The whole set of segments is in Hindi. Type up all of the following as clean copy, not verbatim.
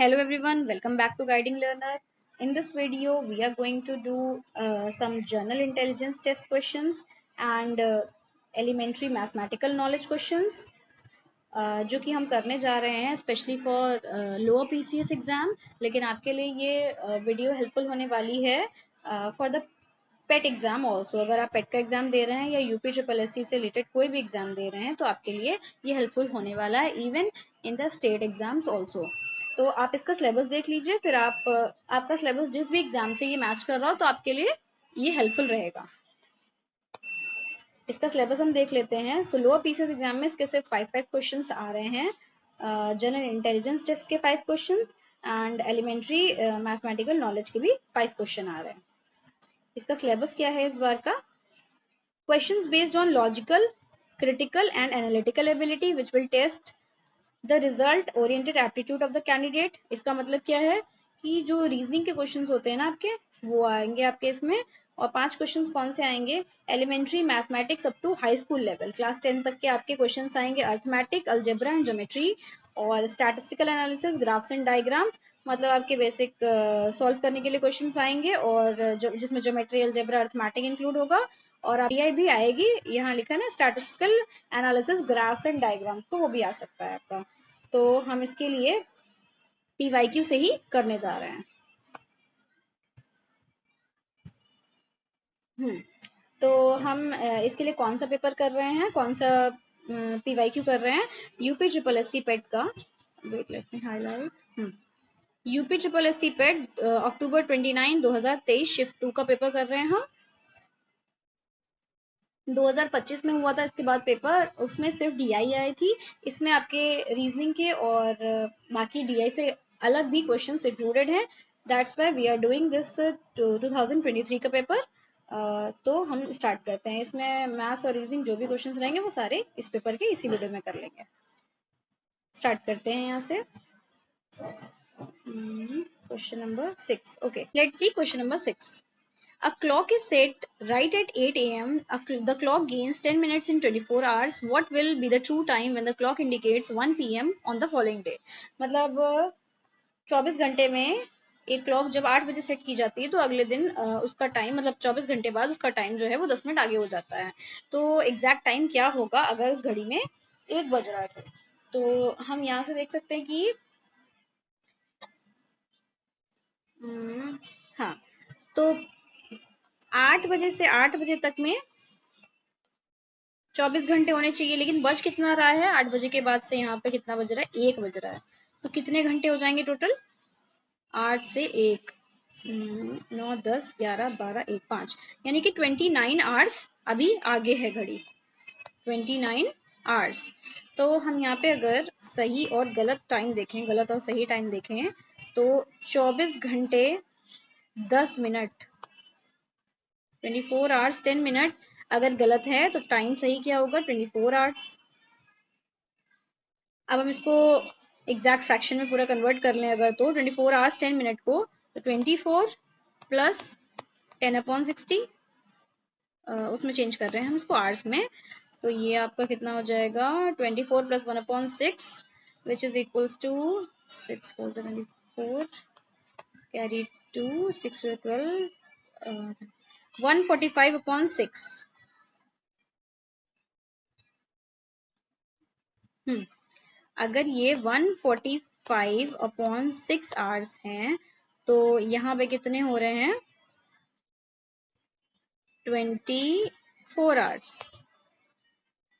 Hello everyone, welcome back to Guiding Learner. In this video, we are going to do some general intelligence test questions and elementary mathematical knowledge questions जो कि हम करने जा रहे हैं specially for lower PCS exam. लेकिन आपके लिए ये वीडियो हेल्पफुल होने वाली है for the pet exam also. अगर आप पेट का एग्जाम दे रहे हैं या यूपी ट्रिपल एस सी से रिलेटेड कोई भी एग्जाम दे रहे हैं तो आपके लिए ये हेल्पफुल होने वाला है, even in the state exams also. तो आप इसका सिलेबस देख लीजिए, फिर आपका सिलेबस जिस भी एग्जाम से ये मैच कर रहा हो तो आपके लिए ये हेल्पफुल रहेगा। इसका सिलेबस हम देख लेते हैं। सो लोअर पीसीएस एग्जाम में इसके सिर्फ 5 क्वेश्चंस आ रहे हैं। जनरल इंटेलिजेंस टेस्ट के 5 question and elementary mathematical knowledge के भी 5 क्वेश्चन आ रहे हैं। इसका सिलेबस क्या है इस बार का? Questions based on logical, critical and analytical ability which will test the result oriented aptitude of the candidate। इसका मतलब क्या है कि जो रीजनिंग के क्वेश्चंस होते हैं ना आपके, वो आएंगे आपके इसमें। और 5 क्वेश्चंस कौन से आएंगे? Elementary mathematics up to high school level, class 10 तक के आपके क्वेश्चंस आएंगे। अर्थमेटिक, अलजेब्रा एंड ज्योमेट्री और statistical analysis, graphs and diagrams, मतलब आपके बेसिक सॉल्व करने के लिए क्वेश्चंस आएंगे और जिसमें ज्योमेट्री, अलजेब्रा, अर्थमेटिक इंक्लूड होगा। और आरटीआई भी आएगी, यहाँ लिखा है ना statistical analysis, graphs and diagram, तो वो भी आ सकता है आपका। तो हम इसके लिए पीवाईक्यू से ही करने जा रहे हैं। तो हम इसके लिए कौन सा पेपर कर रहे हैं, कौन सा पीवाईक्यू कर रहे हैं? UP triple S C PET का, wait let me highlight, UP triple S C PET October 29 2023 shift 2 का पेपर कर रहे हैं हम। 2025 में हुआ था इसके बाद पेपर, उसमें सिर्फ डीआई आई थी। इसमें आपके रीजनिंग के और बाकी डीआई से अलग भी क्वेश्चंस इंक्लूडेड हैं। That's why we are doing this 2023 का पेपर। तो हम स्टार्ट करते हैं। इसमें मैथ्स और रीजनिंग जो भी क्वेश्चंस रहेंगे वो सारे इस पेपर के इसी वीडियो में कर लेंगे। स्टार्ट करते हैं यहाँ से। Question number 6। Okay, let's see question number 6। A clock is set right at 8 a.m. The clock gains 10 minutes in 24 hours. What will be the true time when the clock indicates 1 p.m. on the following day? मतलब 24 घंटे में एक क्लॉक जब 8 बजे सेट की जाती है तो अगले दिन उसका टाइम, मतलब 24 घंटे बाद उसका टाइम जो है वो 10 मिनट आगे हो जाता है। तो एग्जैक्ट टाइम क्या होगा अगर उस घड़ी में 1 बज रहा है? तो हम यहाँ से देख सकते हैं कि हाँ, तो 8 बजे से 8 बजे तक में 24 घंटे होने चाहिए, लेकिन बज कितना रहा है? 8 बजे के बाद से यहाँ पे कितना बज रहा है? 1 बज रहा है। तो कितने घंटे हो जाएंगे टोटल? 8 से 1, 9, 10, 11, 12, 1, 5, यानी कि 29 आवर्स अभी आगे है घड़ी। 29 आवर्स। तो हम यहाँ पे अगर सही और गलत टाइम देखें, गलत और सही टाइम देखें, तो 24 घंटे 10 मिनट, 24 आवर्स 10 मिनट अगर गलत है तो टाइम सही क्या होगा? 24 आवर्स। अब हम इसको एग्जैक्ट फ्रैक्शन में पूरा कन्वर्ट कर लें अगर, तो 24 आवर्स 10 मिनट को तो 24 प्लस 10/60, उसमें चेंज कर रहे हैं हम इसको आवर्स में। तो ये आपका कितना हो जाएगा? 24 plus 1/6 which is equals to 6 4 24 carry 2 6 12 145/6। अगर ये 145/6 आवर्स हैं तो यहाँ पे कितने हो रहे हैं? 24 आवर्स।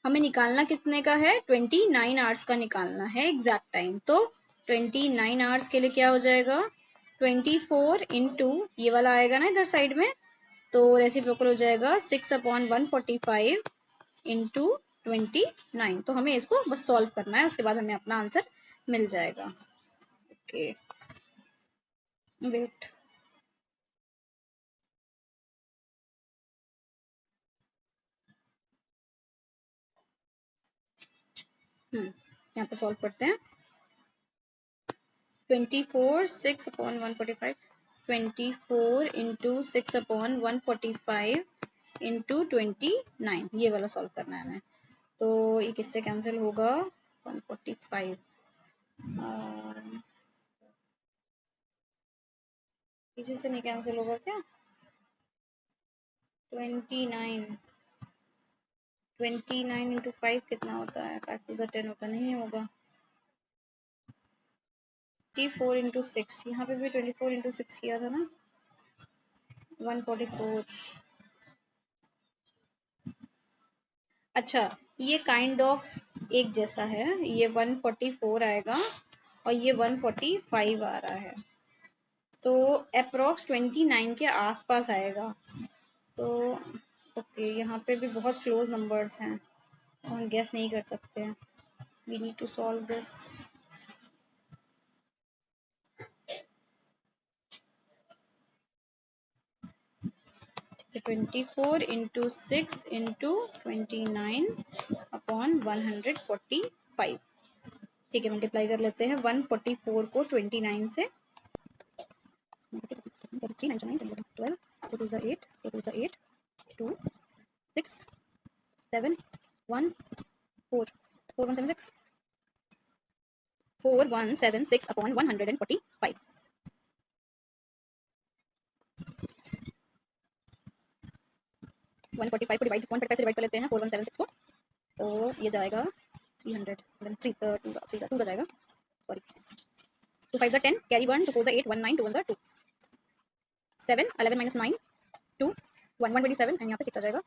हमें निकालना कितने का है? 29 आवर्स का निकालना है एग्जैक्ट टाइम। तो 29 आवर्स के लिए क्या हो जाएगा? 24 इंटू ये वाला आएगा ना इधर साइड में, तो रेसिप्रोकल हो जाएगा 6/145 इंटू 29। तो हमें इसको बस सॉल्व करना है, उसके बाद हमें अपना आंसर मिल जाएगा। ओके, वेट, यहाँ पे सॉल्व करते हैं। 24 6/145, 24 इंटू 6/145 इंटू 29, ये वाला सॉल्व करना है हमें। तो ये किससे कैंसिल होगा? 145 किसी से नहीं कैंसिल होगा क्या? 29 इंटू 5 कितना होता है? 5 टू द 10 होता नहीं होगा। 24 इंटू 6, यहाँ पे भी 24 इंटू 6 किया था ना, 144। अच्छा, ये काइंड ऑफ एक जैसा है, ये 144 आएगा और ये 145 आ रहा है, तो अप्रोक्स 29 के आसपास आएगा। तो ओके, यहाँ पे भी बहुत क्लोज नंबर्स हैं, हम गेस नहीं कर सकते हैं। We need to solve this. तो 24 इंटू 6 इंटू 29 अपॉन 145। ठीक है, मल्टीप्लाई कर लेते हैं 144 को 29 से। 3 9 12 4 2 8 4 2 8 2 6 7 1 4 4176 4176 अपॉन 145। 145 को डिवाइड 145 से डिवाइड कर लेते हैं 4176 को, तो ये जाएगा 300, देन 3 2 का जाएगा, सॉरी 2 5 10, कैरी 1, 2 4 8, 1 9, 2 1 2, 7 11 minus 9 2 1 127 एंड यहाँ पे 6 आ जाएगा,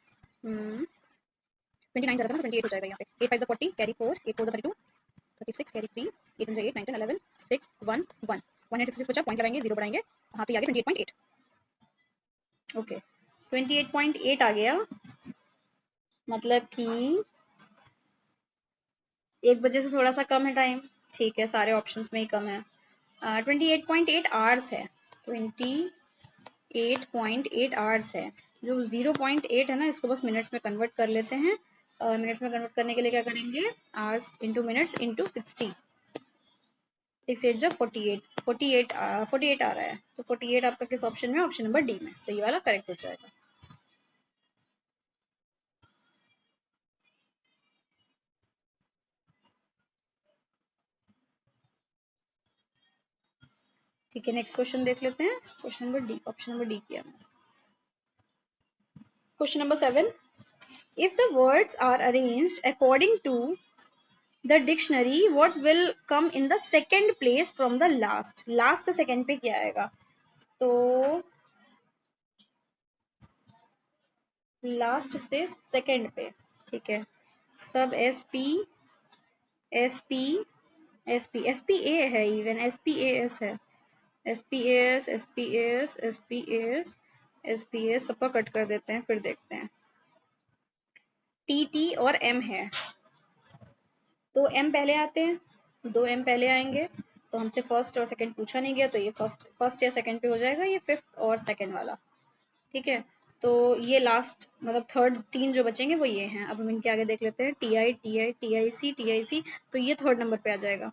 29 जाता है ना, 28 हो जाएगा यहाँ पे। 8 5 40, कैरी 4, 8 4 32, 36, कैरी 3, 8 1 8, 9 10 11, 6 1 1, 166 बचा, पॉइंट लगाएंगे, 0 बढ़ाएंगे, वहाँ पे आ गया 28.8। ओके, 28.8 आ गया, मतलब कि 1 बजे से थोड़ा सा कम है टाइम। ठीक है, सारे ऑप्शंस में ही कम है। 28.8 आवर्स है, 28.8 आवर्स है। जो 0.8 है ना, इसको बस मिनट्स में कन्वर्ट कर लेते हैं। मिनट्स में कन्वर्ट करने के लिए क्या करेंगे, आवर्स इंटू मिनट्स इंटू 60, 6 8 जब 48, 48 आ रहा है, तो 48 आपका किस ऑप्शन में, ऑप्शन नंबर डी में, तो ये वाला करेक्ट हो जाएगा। ठीक है, नेक्स्ट क्वेश्चन देख लेते हैं, question number D, option number D किया मैंने। Question number 7, if the words are arranged according to the dictionary, what will come in the second place from the last? last से second पे क्या आएगा, तो last से second पे, ठीक है, सब S P S P S P S P A है, even S P A S है, S P S S P S S P S S P S, सबका कट कर देते हैं, फिर देखते हैं। टी टी और एम है, तो एम पहले आते हैं, 2 एम पहले आएंगे, तो हमसे फर्स्ट और सेकंड पूछा नहीं गया, तो ये फर्स्ट या सेकंड पे हो जाएगा, ये फिफ्थ और सेकंड वाला। ठीक है, तो ये लास्ट मतलब थर्ड 3 जो बचेंगे वो ये हैं। अब हम इनके आगे देख लेते हैं, T I T I T I C T I C, तो ये थर्ड नंबर पे आ जाएगा।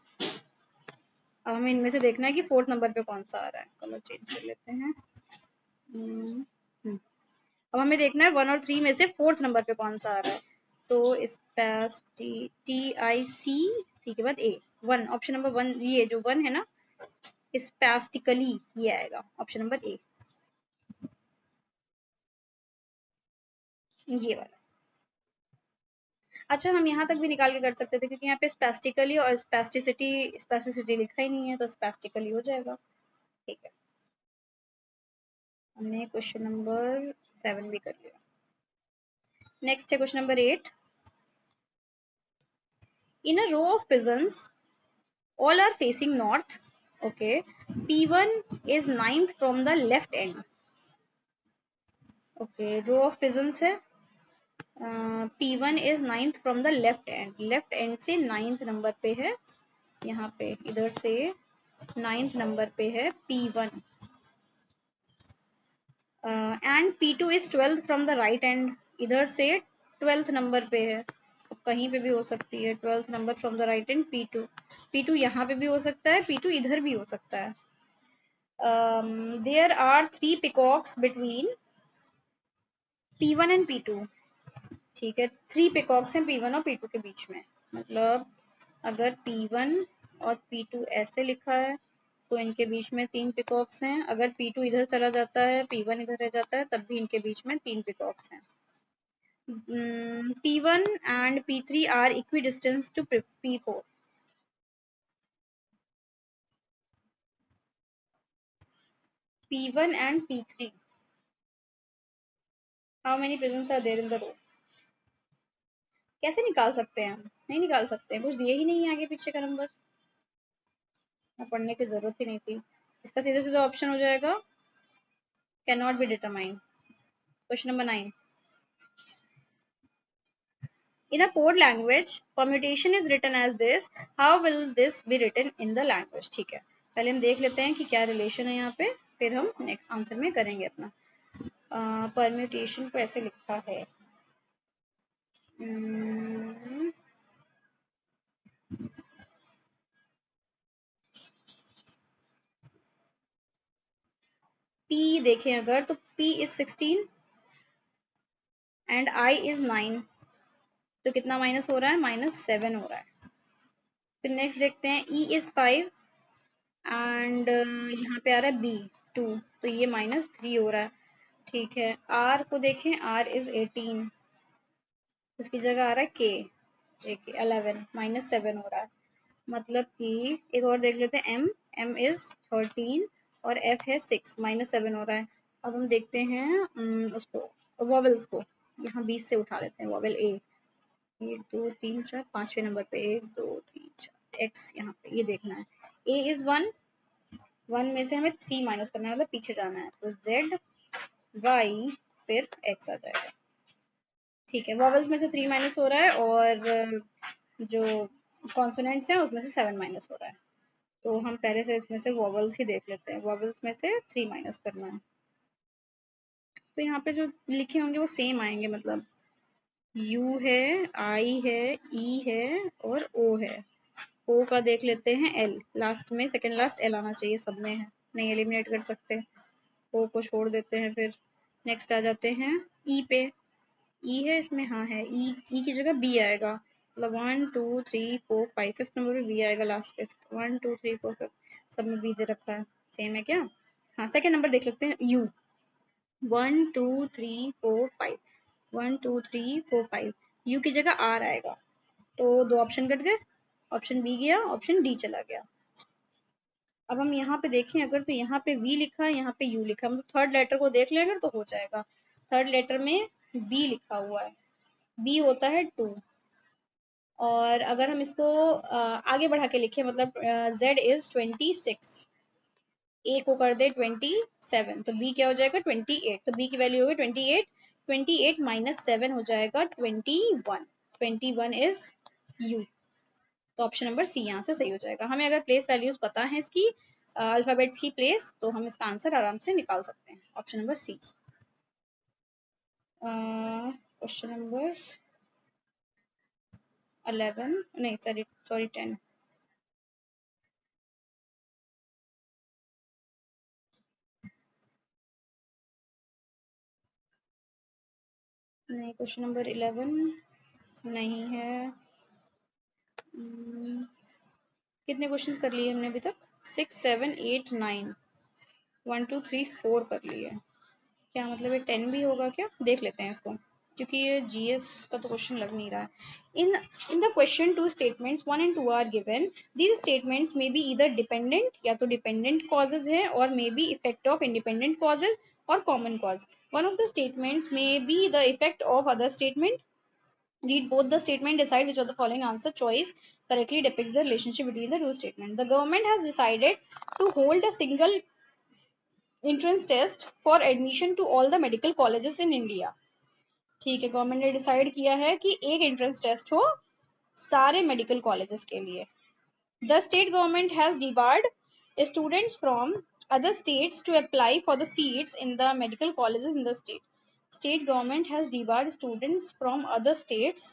अब हमें इनमें से देखना है कि फोर्थ नंबर पे कौन सा आ रहा है, कलर चेंज कर लेते हैं। अब हमें देखना है 1 और 3 में से फोर्थ नंबर पे कौन सा आ रहा है, तो स्पैस्टी टी आई सी, सी के बाद ए, 1, ऑप्शन नंबर 1, ये जो 1 है ना, स्पैस्टिकली, ये आएगा ऑप्शन नंबर ए, ये वाला। अच्छा, हम यहाँ तक भी निकाल के कर सकते थे, क्योंकि यहाँ पे स्पैस्टिकली और स्पैस्टिसिटी लिखा ही नहीं है, तो स्पैस्टिकली हो जाएगा। ठीक है, हमने क्वेश्चन नंबर 7 भी कर लिया। नेक्स्ट है question number 8, in a row of pigeons all are facing north, okay, p1 is ninth from the left end, okay, row of pigeons है, p1 is ninth from the left end से 9th नंबर पे है, यहाँ पे इधर से 9th नंबर पे है p1, and p2 is 12th from the right end, इधर से 12th नंबर पे है, कहीं पे भी हो सकती है 12th number from the right and p2 यहाँ पे भी हो सकता है, p2 इधर भी हो सकता है। There are 3 peacocks between p1 and p2, ठीक है, 3 पिकॉक्स हैं p1 और p2 के बीच में, मतलब अगर p1 और p2 ऐसे लिखा है, तो इनके बीच में 3 पिकॉक्स हैं। अगर P2 इधर चला जाता है, P1 इधर रह जाता है, तब भी इनके बीच में 3 पिकॉक्स हैं। P1 and P3 are equidistant to P4. P1 and P3. How many prisons are there in the row? कैसे निकाल सकते हैं हम? नहीं निकाल सकते हैं, कुछ दिए ही नहीं है आगे पीछे का नंबर। पढ़ने की जरूरत ही नहीं थी। इसका सीधा सीधा ऑप्शन हो जाएगा can not be determine. Question number 9। In a code language, permutation is written as this. How will this be written in the language? ठीक है, पहले हम देख लेते हैं कि क्या रिलेशन है यहाँ पे, फिर हम नेक्स्ट आंसर में करेंगे अपना। परम्यूटेशन को ऐसे लिखा है, P देखें अगर तो P is 16 and I is 9, तो कितना माइनस हो रहा है? -7 हो रहा है। फिर नेक्स्ट देखते हैं E is 5 एंड यहाँ पे आ रहा है B 2, तो ये -3 हो रहा है। ठीक है, R को देखें, R is 18, उसकी जगह आ रहा है K 11, -7 हो रहा है। मतलब कि एक और देख लेते हैं, M is 13 और F है 6, -7 हो रहा है। अब हम देखते हैं उसको, वॉवल्स को, यहाँ 20 से उठा लेते हैं। वॉवल A 1 2 3 4, 5वें नंबर पे 1 2 3 4, X यहाँ पे ये देखना है। A is 1, 1 में से हमें 3 माइनस करना है, मतलब पीछे जाना है, तो Z Y फिर X आ जाएगा। ठीक है, वॉवल्स में से 3 माइनस हो रहा है और जो कॉन्सोनेंट्स हैं उसमें से 7 माइनस हो रहा है। तो हम पहले से इसमें से वॉवल्स ही देख लेते हैं। वॉवल्स में से 3 माइनस करना है, तो यहाँ पे जो लिखे होंगे वो सेम आएंगे, मतलब U है, I है, E है और O है। O का देख लेते हैं L, लास्ट में सेकंड लास्ट L आना चाहिए, सब में है, नहीं एलिमिनेट कर सकते, O को छोड़ देते हैं। फिर नेक्स्ट आ जाते हैं E पे, E है इसमें, हाँ है E की जगह B आएगा, मतलब 1 2 3 4 5, फिफ्थ नंबर पे B आएगा, लास्ट फिफ्थ, 1 2 3 4 5 सब में B दे रखा है, सेम है क्या? हाँ, सेकंड नंबर देख लेते हैं U, 1 2 3 4 5, 1 2 3 4 5, U की जगह R आएगा, तो 2 ऑप्शन कट गए, ऑप्शन बी गया, ऑप्शन डी चला गया। अब हम यहाँ पे देखें अगर, तो यहाँ पे V लिखा है, यहाँ पे U लिखा है, मतलब थर्ड लेटर को देख लें अगर तो हो जाएगा। थर्ड लेटर में B लिखा हुआ है, B होता है 2, और अगर हम इसको आगे बढ़ा के लिखें, मतलब Z is 26, A को कर दे 27, तो B क्या हो जाएगा? 28, तो B की वैल्यू होगी 28, 28 माइनस 7 हो जाएगा 21, 21 इज U, तो ऑप्शन नंबर सी यहाँ से सही हो जाएगा। हमें अगर प्लेस वैल्यूज पता है इसकी, अल्फाबेट्स की प्लेस, तो हम इसका आंसर आराम से निकाल सकते हैं, option number C. Question number 11, नहीं सॉरी 10। नहीं, क्वेश्चन नंबर 11 नहीं है। कितने क्वेश्चंस कर लिए हमने अभी तक? 6 7 8 9, 1 2 3 4 कर लिए। क्या मतलब ये 10 भी होगा क्या? देख लेते हैं इसको, क्योंकि ये जीएस का तो क्वेश्चन लग नहीं रहा है। In the question 2 statements 1 and 2 are given. These statements may be either dependent, या तो डिपेंडेंट कॉजेज है, और may be effect of independent causes और common cause. One of the statements may be the effect of other statement. Read both the statement, decide which of the following answer choice correctly depicts the relationship between the two statements. The government has decided to hold a single entrance test for admission to all the medical colleges in India. ठीक है, गवर्नमेंट ने डिसाइड किया है कि एक एंट्रेंस टेस्ट हो सारे मेडिकल कॉलेजेस के लिए। The state government has debarred students from other states to apply for the seats in the medical colleges in the state. State government has debarred students from other states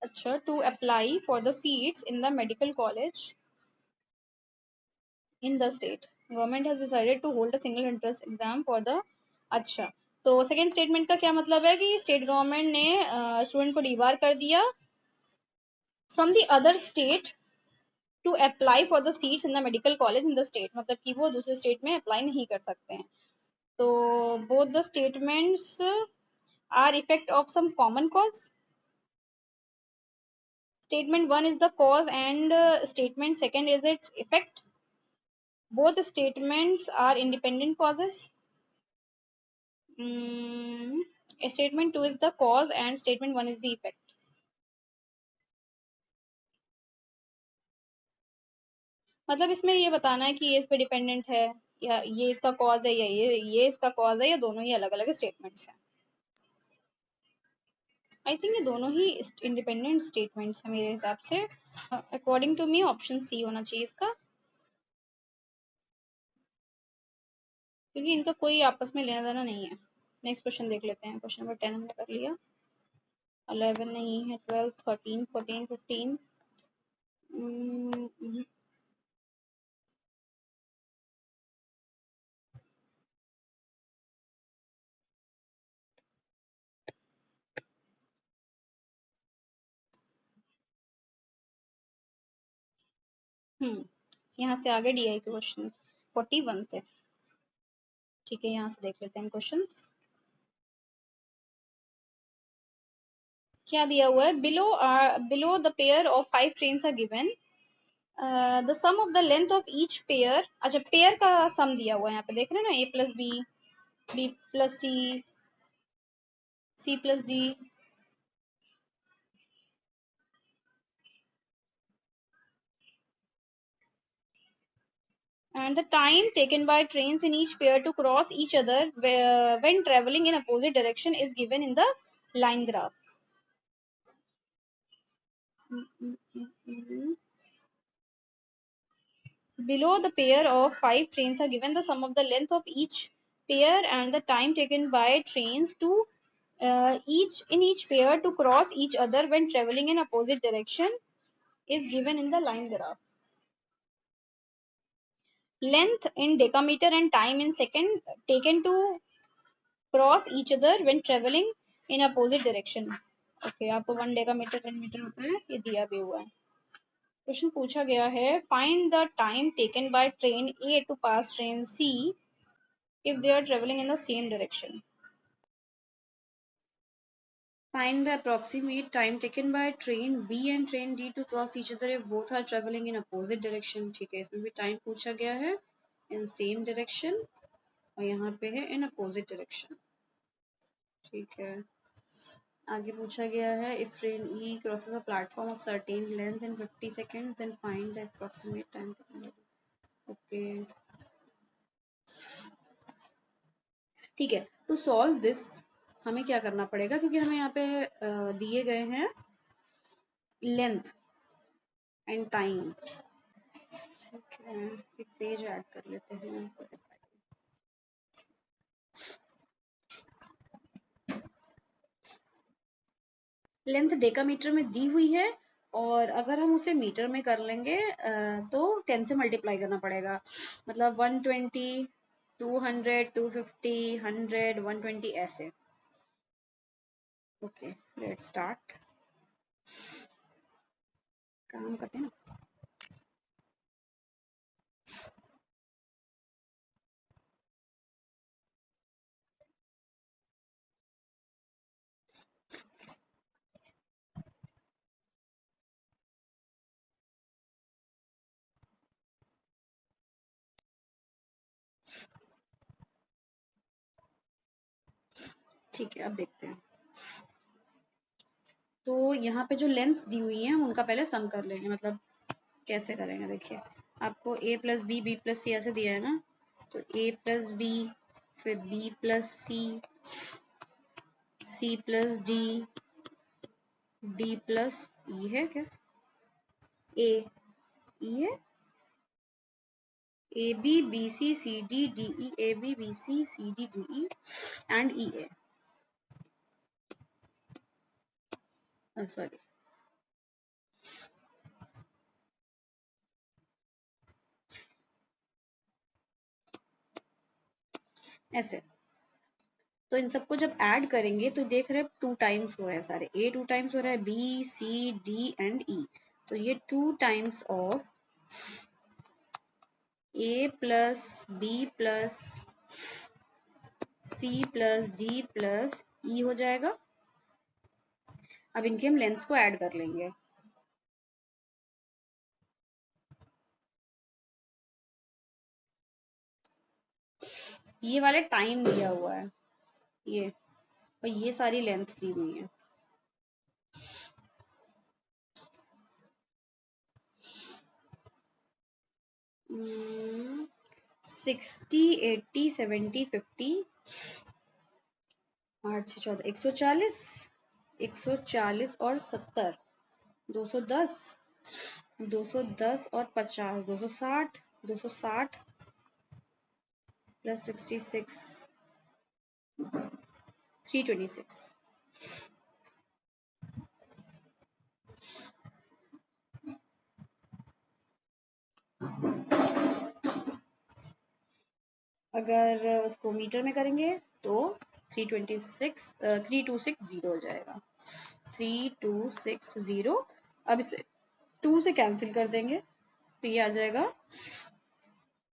अच्छा to apply for the seats in the medical college in the state. Government has decided to hold a single entrance exam for the, अच्छा, तो सेकेंड स्टेटमेंट का क्या मतलब है कि स्टेट गवर्नमेंट ने स्टूडेंट को डिबार कर दिया from the other state to apply for the seats in the medical college in the state, मतलब कि वो दूसरे स्टेट में अप्लाई नहीं कर सकते हैं। तो both the statements are effect of some common cause. Statement 1 is the cause and statement second is its effect. Both statements are independent causes. Statement 2 is the cause and statement 1 is the effect. मतलब इसमें ये बताना है कि ये इस पे डिपेंडेंट है, या ये इसका कॉज है, या ये इसका कॉज है, या दोनों ही अलग अलग स्टेटमेंट्स हैं। आई थिंक ये दोनों ही इंडिपेंडेंट स्टेटमेंट्स हैं मेरे हिसाब से। According to me option C होना चाहिए इसका, क्योंकि इनका कोई आपस में लेना देना नहीं है। नेक्स्ट क्वेश्चन देख लेते हैं। क्वेश्चन नंबर 10 हमने कर लिया, 11 नहीं है, 12, 13, 14, 15। यहाँ से आगे डी आई के क्वेश्चन 41 से। ठीक है, यहाँ से देख लेते हैं क्वेश्चन क्या दिया हुआ है। Below the pair of 5 trains are given, the sum of the length of each pair. अच्छा, पेयर का सम दिया हुआ है यहाँ पे, देख रहे हैं ना, A plus B, B plus C, C plus D, and the time taken by trains in each pair to cross each other when traveling in opposite direction is given in the line graph. Below the pair of 5 trains are given the sum of the length of each pair and the time taken by trains to each pair to cross each other when traveling in opposite direction is given in the line graph. Length in decameter and time in second taken to cross each other when traveling in opposite direction. Okay, आपको 1 डेकामीटर 10 मीटर होता है, ये दिया भी हुआ है। क्वेश्चन पूछा गया है, find the time taken by train A to pass train C if they are traveling in the same direction. Find the approximate time taken by train B and train D to cross each other if both are traveling in opposite direction. ठीक है, इसमें भी टाइम पूछा गया है in same direction और यहाँ पे है in opposite direction. ठीक है, आगे पूछा गया है if train E crosses a platform of certain length in 50 seconds then find the approximate time. Okay. ठीक है, to solve this हमें क्या करना पड़ेगा, क्योंकि हमें यहाँ पे दिए गए हैं लेंथ एंड टाइम। ठीक है, एक पेज ऐड कर लेते हैं। लेंथ डेकामीटर में दी हुई है और अगर हम उसे मीटर में कर लेंगे तो 10 से मल्टीप्लाई करना पड़ेगा, मतलब 120, 200, 250, 100, 120 ऐसे। ओके, लेट्स स्टार्ट, काम करते हैं ना। ठीक है, अब देखते हैं। तो यहाँ पे जो लेंथ्स दी हुई हैं उनका पहले सम कर लेंगे, मतलब कैसे करेंगे देखिए। आपको a plus B, B plus C ऐसे दिया है ना, तो a प्लस बी, फिर b plus C, c plus D, d plus e है क्या, a e है, a b b c c d d e, a b b c c d d e and e a, sorry ऐसे। तो इन सबको जब ऐड करेंगे तो देख रहे हैं 2 टाइम्स हो रहे हैं सारे, a 2 टाइम्स हो रहा है, b c d and e, तो ये 2 times of A plus B plus C plus D plus E हो जाएगा। अब इनके हम लेंथ्स को ऐड कर लेंगे। ये वाले टाइम दिया हुआ है ये, और ये सारी लेंथ दी हुई है। Hmm, 60, 80, 70, 50, 8 6 14, 140, 140 और 70, 210, 210 और 50, 260, 260 प्लस 66, 326। अगर उसको मीटर में करेंगे तो 3260 हो जाएगा। 3260। अब इसे 2 से कैंसिल कर देंगे तो ये आ जाएगा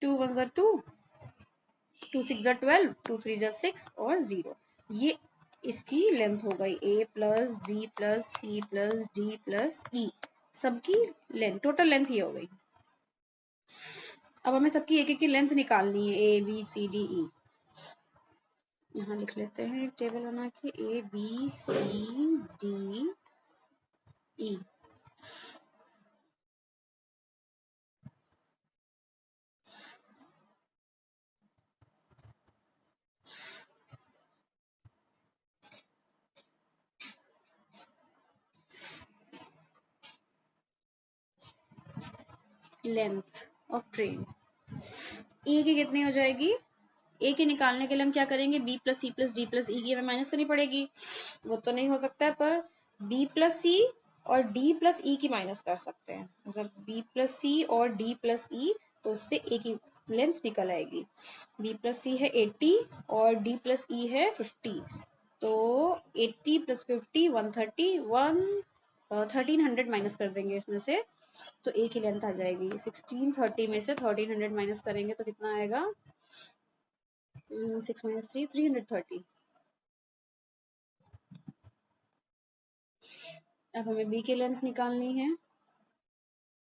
2 1 2, 2 6 12, 2 3 6 और 0। ये इसकी लेंथ हो गई a plus B plus C plus D plus E, सबकी लेंथ, टोटल लेंथ ये हो गई। अब हमें सबकी एक एक की लेंथ निकालनी है, ए बी सी डी ई। यहाँ लिख लेते हैं एक टेबल बना के, A B C D E. Length of train A की कितनी हो जाएगी? ए के निकालने के लिए हम क्या करेंगे, B plus C plus D plus E की हमें माइनस करनी पड़ेगी। वो तो नहीं हो सकता है, पर बी प्लस सी और डी प्लस ई की माइनस कर सकते हैं। अगर बी प्लस सी और डी प्लस ई, तो उससे ए की लेंथ निकल आएगी। बी प्लस सी है 80 और डी प्लस ई है 50, तो 80 प्लस 50 130, 1300 माइनस कर देंगे इसमें से, तो ए की लेंथ आ जाएगी 1630 में से 1300 माइनस करेंगे तो कितना आएगा, 6 minus 3, 330। अब हमें बी की लेंथ निकालनी है।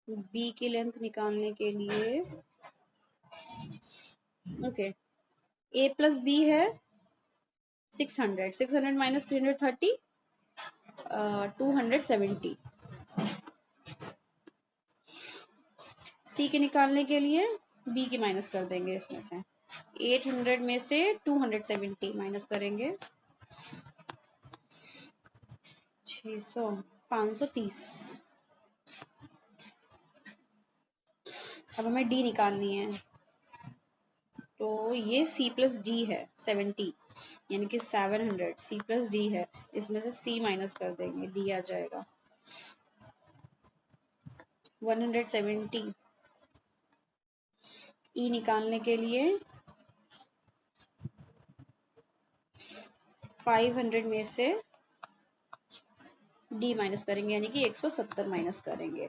बी की लेंथ निकालने के लिए ओके, ए प्लस बी है 600, 600 माइनस 330, 270। सी के निकालने के लिए बी की माइनस कर देंगे इसमें से, 800 में से 270 माइनस करेंगे, 600, 530। अब हमें डी निकालनी है, तो ये C प्लस डी है 70, यानी कि 700 C प्लस डी है, इसमें से C माइनस कर देंगे, D आ जाएगा 170। E निकालने के लिए 500 में से D माइनस करेंगे, यानी कि 170 माइनस करेंगे,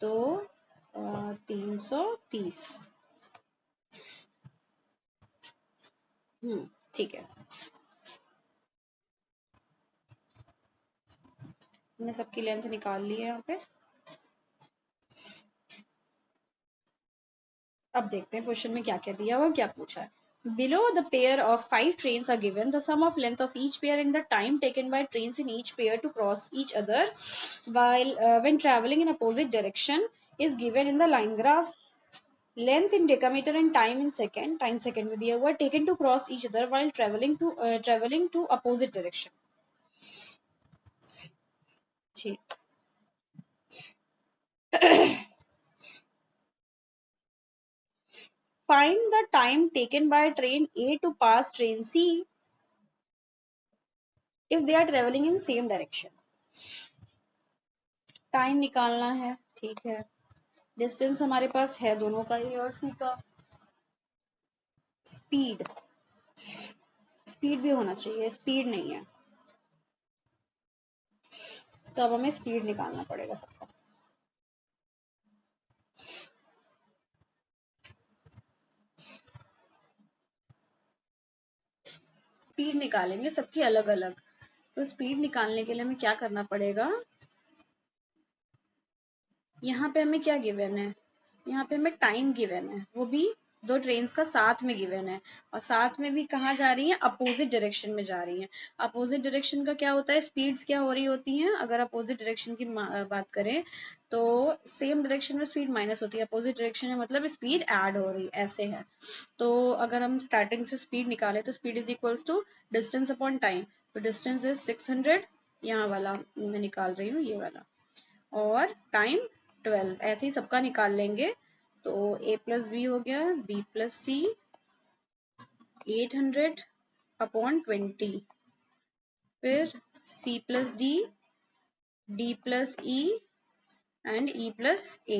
तो 330। ठीक है, हमने सबकी लेंथ निकाल ली है यहाँ पे। अब देखते हैं क्वेश्चन में क्या क्या दिया हुआ, क्या पूछा है। Below the pair of 5 trains are given. The sum of length of each pair and the time taken by trains in each pair to cross each other while when traveling in opposite direction is given in the line graph. Length in decameter and time in second, time second में दिया हुआ, taken to cross each other while traveling to opposite direction. ठीक Find the time taken by train A to pass train C if they are traveling in same direction. Time निकालना है, ठीक है। डिस्टेंस हमारे पास है दोनों का, ए और सी का। स्पीड, स्पीड भी होना चाहिए, स्पीड नहीं है, तो अब हमें स्पीड निकालना पड़ेगा सबका। स्पीड निकालेंगे सबकी अलग अलग। तो स्पीड निकालने के लिए हमें क्या करना पड़ेगा, यहाँ पे हमें क्या गिवन है, यहाँ पे हमें टाइम गिवन है, वो भी दो ट्रेन्स का साथ में गिवन है, और साथ में भी कहाँ जा रही हैं, अपोजिट डायरेक्शन में जा रही हैं। अपोजिट डायरेक्शन का क्या होता है, स्पीड्स क्या हो रही होती हैं, अगर अपोजिट डायरेक्शन की बात करें तो सेम डायरेक्शन में स्पीड माइनस होती है, अपोजिट डायरेक्शन में मतलब स्पीड ऐड हो रही है, ऐसे है। तो अगर हम स्टार्टिंग से स्पीड निकालें तो speed is equals to distance upon time. तो डिस्टेंस इज 600, यहाँ वाला मैं निकाल रही हूँ, ये वाला, और टाइम 12, ऐसे ही सबका निकाल लेंगे। तो a प्लस बी हो गया, b प्लस सी 800 अपॉन 20, फिर c plus D, d plus e and e plus a।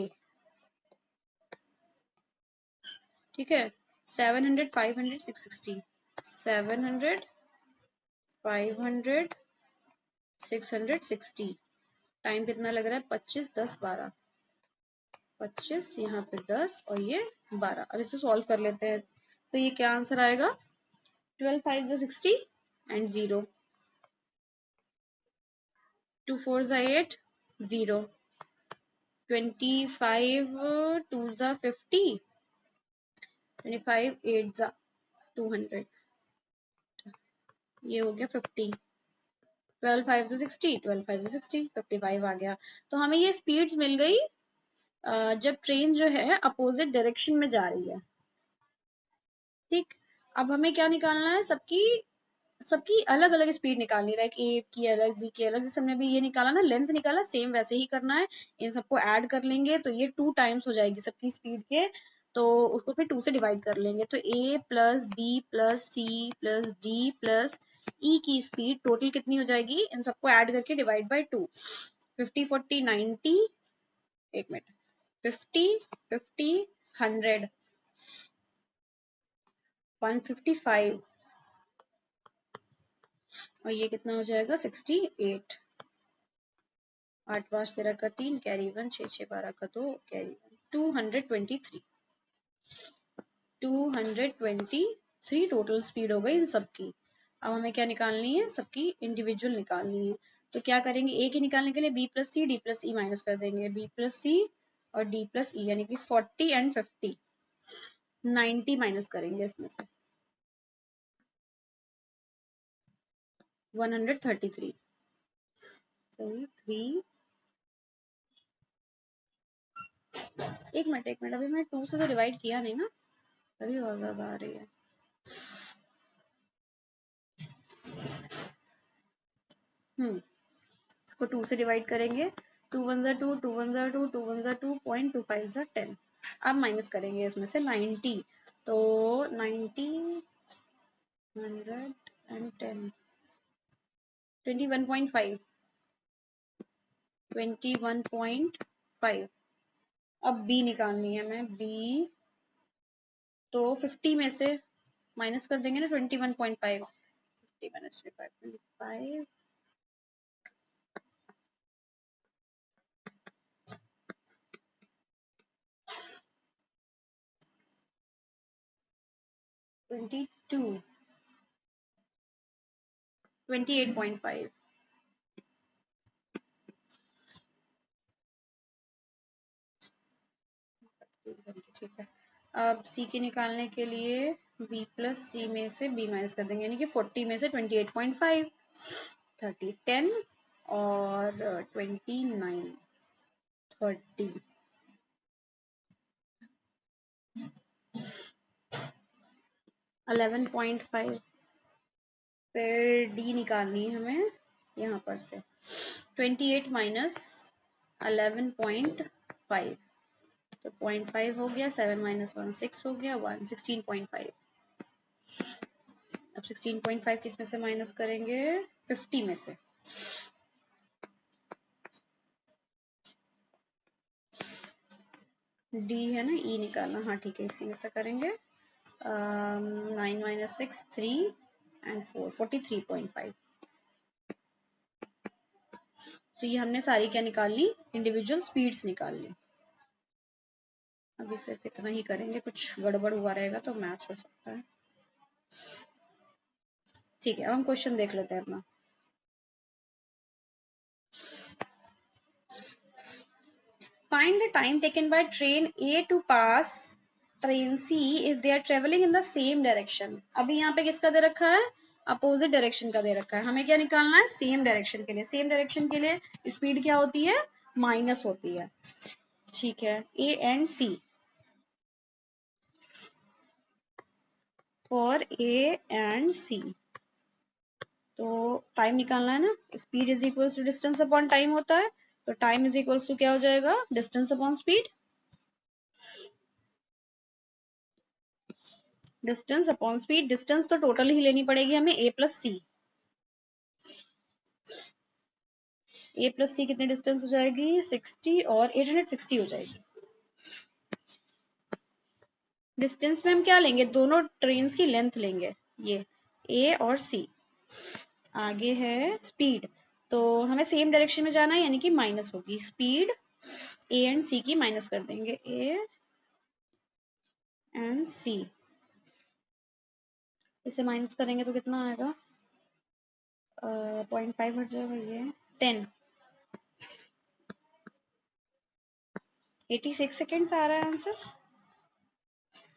ठीक है, 700 500 660, 700 500 660, टाइम कितना लग रहा है, 25 10 12, 25 यहाँ पे 10 और ये 12। अब इसे सॉल्व कर लेते हैं, तो ये क्या आंसर आएगा, 12 5 60 and 0, 2 4 8 0, 25 2 50, 25 8 200, ये हो गया 50, 12 5 60, 12 5 60, 55 आ गया। तो हमें ये स्पीड्स मिल गई जब ट्रेन जो है अपोजिट डायरेक्शन में जा रही है। ठीक, अब हमें क्या निकालना है, सबकी सबकी अलग अलग स्पीड निकालनी है, ए की अलग बी की अलग, जैसे हमने अभी ये निकाला ना, लेंथ निकाला, सेम वैसे ही करना है। इन सबको ऐड कर लेंगे तो ये 2 टाइम्स हो जाएगी सबकी स्पीड के, तो उसको फिर 2 से डिवाइड कर लेंगे। तो A plus B plus C plus D plus E की स्पीड टोटल कितनी हो जाएगी, इन सबको ऐड करके डिवाइड बाई 2, 50 40 90, एक मिनट, 50 50 100 155, और ये कितना हो जाएगा 68, 8 5 13 का 3 कैरी 1, 6 6 12 का 2 कैरी 1, 223 223 टोटल स्पीड हो गई इन सबकी। अब हमें क्या निकालनी है, सबकी इंडिविजुअल निकालनी है। तो क्या करेंगे, ए की निकालने के लिए B plus C D plus E minus कर देंगे, बी प्लस सी और डी प्लस ई, यानी कि 40 एंड 50, 90 माइनस करेंगे इसमें से, 133, सही 3, एक मिनट अभी मैं 2 से तो डिवाइड किया नहीं ना, तभी और ज्यादा आ रही है। इसको 2 से डिवाइड करेंगे, 2 1 2 2 1 2 2 1 2 0.25 10, अब माइनस करेंगे इसमें से 90, तो 90 110 21.5 21.5। अब बी निकालनी है हमें, बी तो 50 में से माइनस कर देंगे ना 21.5, 50 माइनस 25, 22 28.5, ठीक है। अब सी के निकालने के लिए b प्लस सी में से b माइनस कर देंगे, यानी कि 40 में से 28.5, 30 10 और 29 30, $11.5, फिर डी निकालनी है हमें यहाँ पर से, 28 माइनस 11.5, तो 0.5 हो गया, 7 माइनस 1 6 हो गया, 1 16.5। अब 16.5 किस में से माइनस करेंगे, 50 में से, डी है ना, ई निकालना, हाँ ठीक है, इसी में से करेंगे। 9 माइनस 6 3 एंड 4 43.5। तो ये हमने सारी क्या निकाल ली, इंडिविजुअल स्पीड्स निकाल ली। अभी सिर्फ इतना ही करेंगे, कुछ गड़बड़ हुआ रहेगा तो मैच हो सकता है। ठीक है, अब हम क्वेश्चन देख लेते हैं अपना। Find the time taken by train A to pass train C if they are traveling in the same direction। अभी यहाँ पे किसका दे रखा है, अपोजिट डायरेक्शन का दे रखा है। हमें क्या निकालना है, सेम डायरेक्शन के लिए। सेम डायरेक्शन के लिए स्पीड क्या होती है, माइनस होती है। ठीक है, A and C, for A and C। तो टाइम निकालना है ना, speed is equal to distance upon time होता है। तो टाइम इज इक्वल टू क्या हो जाएगा, distance upon speed. Distance upon speed, distance तो टोटल ही लेनी पड़ेगी हमें, A plus C. A plus C कितनी डिस्टेंस हो जाएगी, 60, और 860 हो जाएगी। डिस्टेंस में हम क्या लेंगे, दोनों ट्रेन की लेंथ लेंगे, ये A और C। आगे है स्पीड, तो हमें सेम डायरेक्शन में जाना है, यानी कि माइनस होगी स्पीड A एंड C की, माइनस कर देंगे A एंड C। इसे माइनस करेंगे तो कितना आएगा, 0.5 हट जाएगा, ये 10, 86 सेकेंड्स आ रहा है आंसर।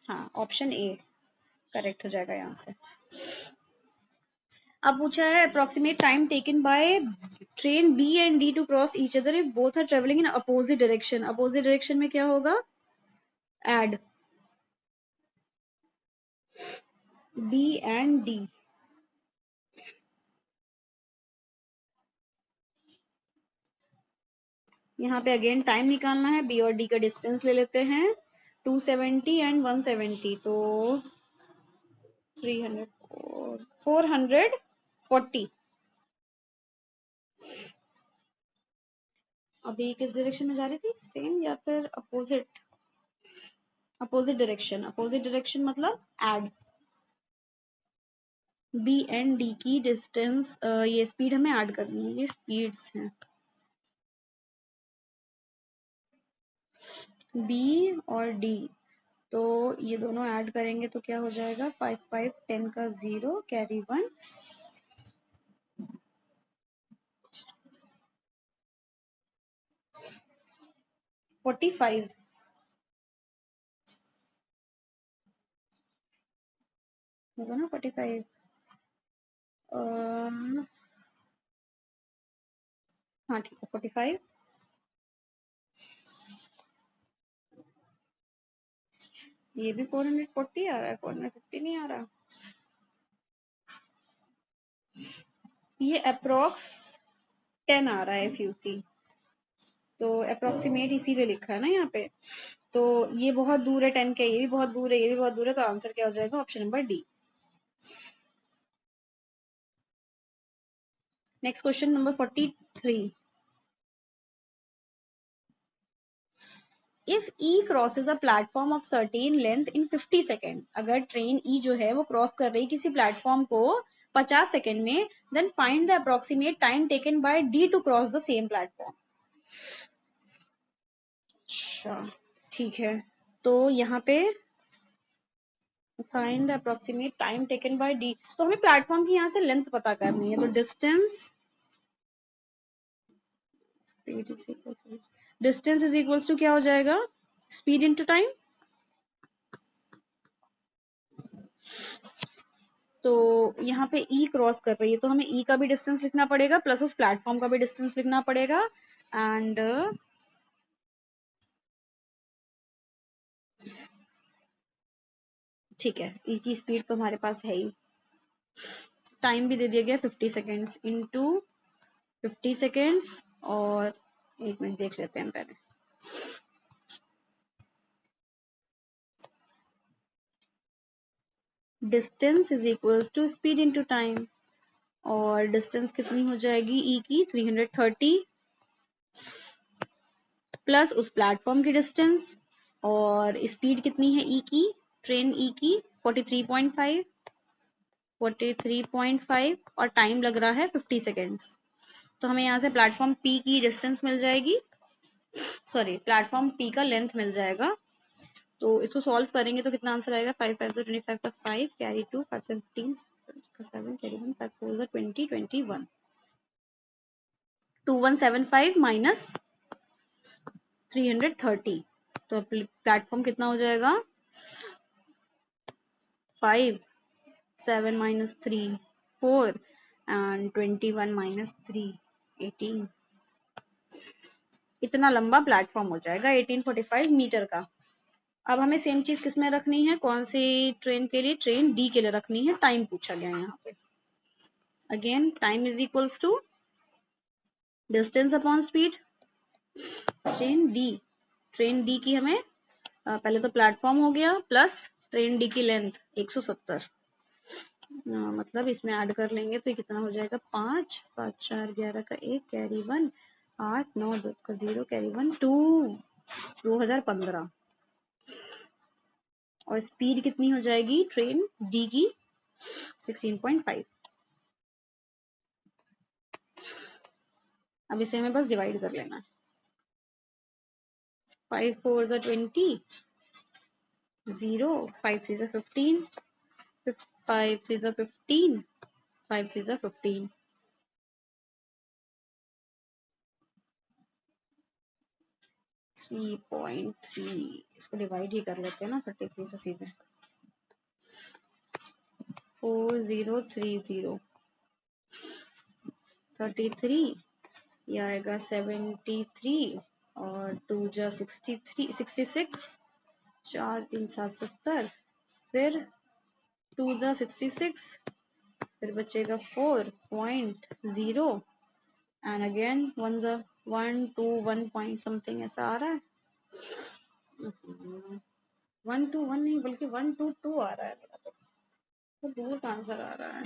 हाँ, ऑप्शन ए करेक्ट हो जाएगा यहाँ से। अब पूछा है approximate time taken by train B and D to cross each other if both are travelling in opposite direction. Opposite direction में क्या होगा, एड बी एंड डी। यहाँ पे अगेन टाइम निकालना है, बी और डी का डिस्टेंस ले लेते हैं, 270 एंड 170, तो 300, 440। अभी किस डायरेक्शन में जा रही थी, सेम या फिर opposite, opposite direction. Opposite direction मतलब एड बी एंड डी की डिस्टेंस, ये स्पीड हमें ऐड करनी है, ये स्पीड्स हैं बी और डी। तो ये दोनों ऐड करेंगे तो क्या हो जाएगा, 5 5 10 का 0 कैरी 1, 45 होगा ना, 45। हाँ ठीक है, 45। ये भी 440 आ रहा है, 450 नहीं आ रहा। ये अप्रोक्स 10 आ रहा है फ्यूसी, तो अप्रोक्सीमेट इसीलिए लिखा है ना यहाँ पे। तो ये बहुत दूर है 10 के, ये भी बहुत दूर है, ये भी बहुत दूर है, तो आंसर क्या हो जाएगा, option number D. Next question number 43। If E crosses a platform of certain length in 50 second, अगर ट्रेन E जो है वो क्रॉस कर रही किसी प्लेटफॉर्म को 50 सेकेंड में, then find the approximate time taken by D to cross the same platform. अच्छा ठीक है, तो यहाँ पे find the approximate time taken by D, तो हमें प्लेटफॉर्म की यहाँ से लेंथ पता करनी है, तो डिस्टेंस इज इक्वल्स टू क्या हो जाएगा, स्पीड इनटू टाइम। तो यहाँ पे E क्रॉस कर रही है, तो हमें E का भी डिस्टेंस लिखना पड़ेगा, प्लस उस प्लेटफॉर्म का भी डिस्टेंस लिखना पड़ेगा, एंड ठीक है, E की स्पीड तो हमारे पास है ही, टाइम भी दे दिया गया 50 सेकेंड्स, इनटू 50 सेकेंड्स, और एक मिनट देख लेते हैं पहले, distance is equals to speed into time, और डिस्टेंस कितनी हो जाएगी E की 330, प्लस उस प्लेटफॉर्म की डिस्टेंस, और स्पीड कितनी है E की, ट्रेन E की 43.5, और टाइम लग रहा है 50 सेकेंड्स। तो हमें यहाँ से प्लेटफॉर्म P की डिस्टेंस मिल जाएगी, सॉरी प्लेटफॉर्म P का लेंथ मिल जाएगा, तो इसको सॉल्व करेंगे तो कितना आंसर आएगा, 5 5 25 का 5 कैरी 2 5 15 7 कैरी 1 5 4 20 21 2175 माइनस 330, तो प्लेटफॉर्म कितना हो जाएगा, 5 7 minus 3 4 and 21 minus 3 18, इतना लंबा प्लेटफॉर्म हो जाएगा 1845 मीटर का। अब हमें सेम चीज किसमें रखनी है, कौन सी ट्रेन के लिए, ट्रेन डी के लिए रखनी है। टाइम पूछा गया है यहाँ पे, again time is equals to distance upon speed. Train D की हमें पहले तो प्लेटफॉर्म हो गया प्लस ट्रेन डी की लेंथ 170, मतलब इसमें ऐड कर लेंगे तो कितना हो जाएगा, 5 7 4 11 का 1 कैरी 1 8 9 10 का 0 कैरी 1 2 2015, और स्पीड कितनी हो जाएगी ट्रेन डी की 16.5। अब इसे हमें बस डिवाइड कर लेना है, 5 4 20 0 5 3 15 5 3 15 5 3 15 3.3, इसको डिवाइड ही कर लेते हैं ना 33 से सीधे, 4030 33, ये आएगा 73 और 2 जा 63 66 4 3 7 70, फिर 2 जा 66, फिर बचेगा 4.0 एंड अगेन 1 जा 1 2 1 पॉइंट समथिंग ऐसा आ रहा है, 1 2 1 नहीं बल्कि 1 2 2 आ रहा है मेरा, तो दूर का आंसर आ रहा है।